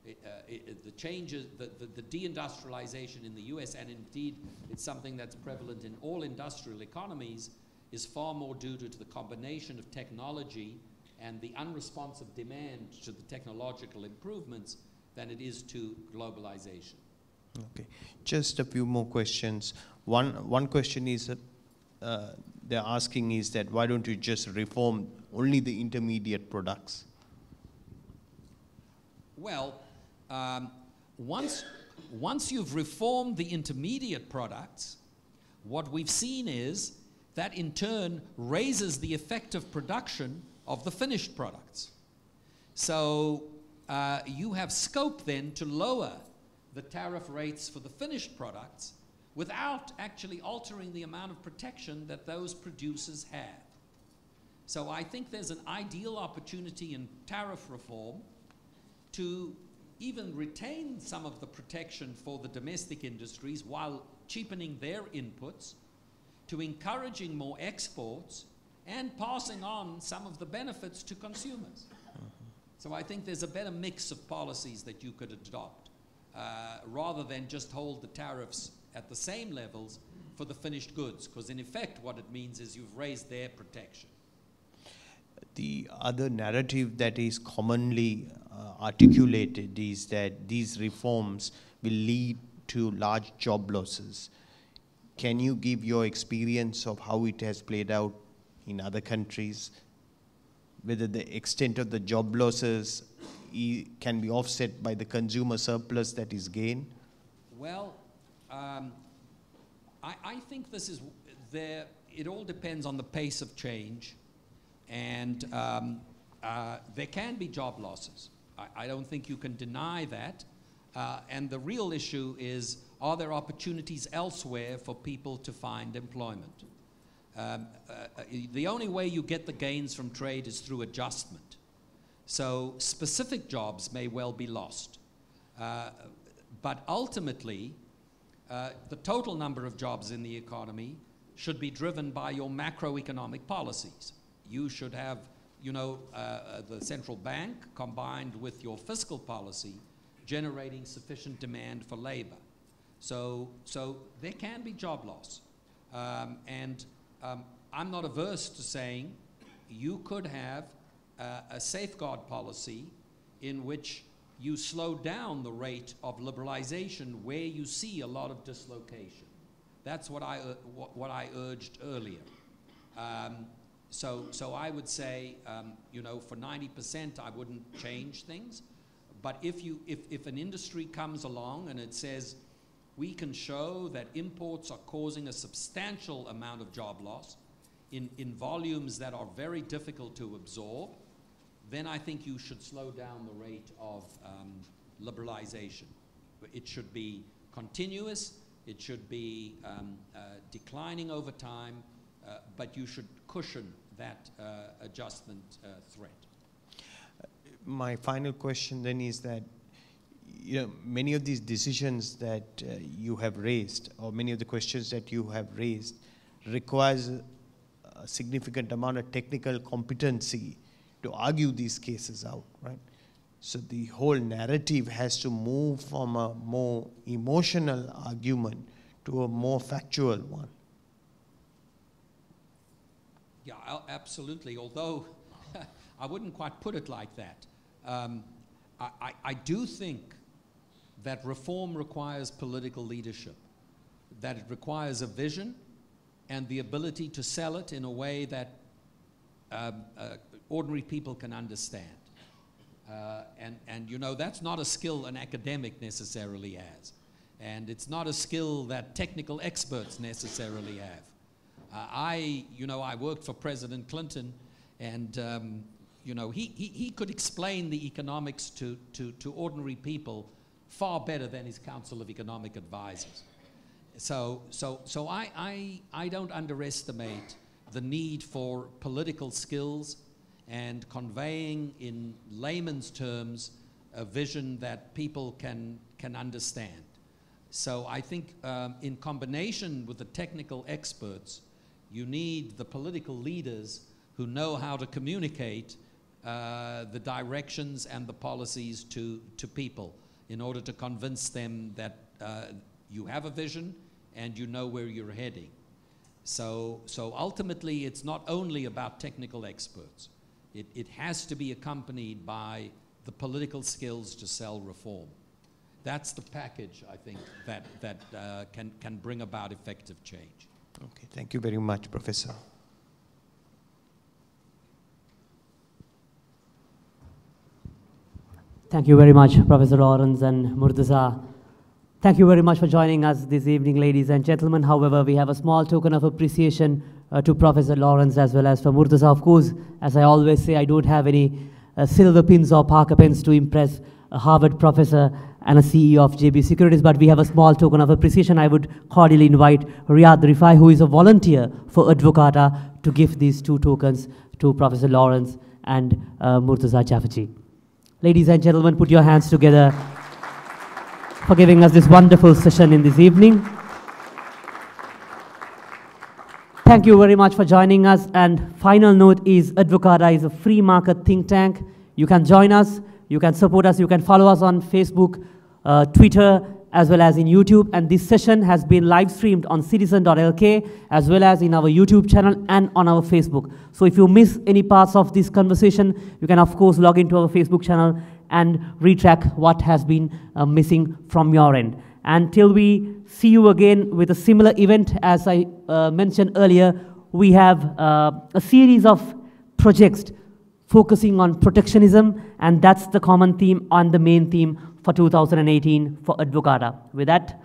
the changes, the deindustrialization in the US, and indeed it's something that's prevalent in all industrial economies, is far more due to the combination of technology and the unresponsive demand to the technological improvements than it is to globalization. Okay, just a few more questions. One question is, they're asking is that why don't you just reform only the intermediate products? Well, once you've reformed the intermediate products, what we've seen is that in turn raises the effective production of the finished products. So you have scope then to lower the tariff rates for the finished products without actually altering the amount of protection that those producers have. So I think there's an ideal opportunity in tariff reform to even retain some of the protection for the domestic industries while cheapening their inputs, to encouraging more exports, and passing on some of the benefits to consumers. So I think there's a better mix of policies that you could adopt, rather than just hold the tariffs at the same levels for the finished goods, because in effect what it means is you've raised their protection. The other narrative that is commonly articulated is that these reforms will lead to large job losses. Can you give your experience of how it has played out in other countries, whether the extent of the job losses can be offset by the consumer surplus that is gained? Well, I think this is there. It all depends on the pace of change, and there can be job losses. I don't think you can deny that. And the real issue is, are there opportunities elsewhere for people to find employment? The only way you get the gains from trade is through adjustment. So specific jobs may well be lost. But ultimately, the total number of jobs in the economy should be driven by your macroeconomic policies. You should have, you know, the central bank combined with your fiscal policy generating sufficient demand for labor. So there can be job loss. I'm not averse to saying you could have a safeguard policy in which you slow down the rate of liberalization where you see a lot of dislocation. That's what I urged earlier. So I would say, you know, for 90%, I wouldn't change things. But if an industry comes along and it says, we can show that imports are causing a substantial amount of job loss in volumes that are very difficult to absorb, then I think you should slow down the rate of liberalization. It should be continuous, it should be declining over time, but you should cushion that adjustment threat. My final question then is that, you know, many of these decisions that you have raised, or many of the questions that you have raised, requires a significant amount of technical competency to argue these cases out, right? So the whole narrative has to move from a more emotional argument to a more factual one. Yeah, absolutely. Although I wouldn't quite put it like that. I do think that reform requires political leadership, that it requires a vision and the ability to sell it in a way that ordinary people can understand. And you know, that's not a skill an academic necessarily has. And it's not a skill that technical experts necessarily have. I worked for President Clinton, and you know, he could explain the economics to ordinary people far better than his Council of Economic Advisors. So I don't underestimate the need for political skills and conveying in layman's terms a vision that people can understand. So I think in combination with the technical experts, you need the political leaders who know how to communicate the directions and the policies to people in order to convince them that you have a vision and you know where you're heading. So ultimately, it's not only about technical experts. It has to be accompanied by the political skills to sell reform. That's the package, I think, that can bring about effective change. Okay, thank you very much, Professor. Thank you very much, Professor Lawrence and Murtaza. Thank you very much for joining us this evening, ladies and gentlemen. However, we have a small token of appreciation to Professor Lawrence as well as for Murtaza. Of course, as I always say, I don't have any silver pins or Parker pens to impress a Harvard professor and a CEO of JB Securities, but we have a small token of appreciation. I would cordially invite Riyad Rifai, who is a volunteer for Advocata, to give these two tokens to Professor Lawrence and Murtaza Jafaji. Ladies and gentlemen, put your hands together for giving us this wonderful session in this evening. Thank you very much for joining us. And final note is Advocata is a free market think tank. You can join us, you can support us, you can follow us on Facebook, Twitter, as well as in YouTube. And this session has been live streamed on citizen.lk as well as in our YouTube channel and on our Facebook. So if you miss any parts of this conversation, you can of course log into our Facebook channel and retrack what has been missing from your end. Until we see you again with a similar event, as I mentioned earlier, we have a series of projects focusing on protectionism, and that's the common theme and the main theme for 2018 for Advocata. With that,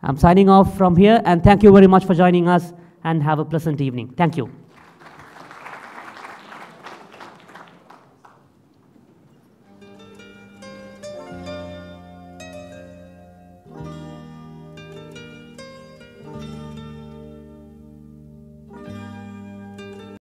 I'm signing off from here, and thank you very much for joining us, and have a pleasant evening. Thank you.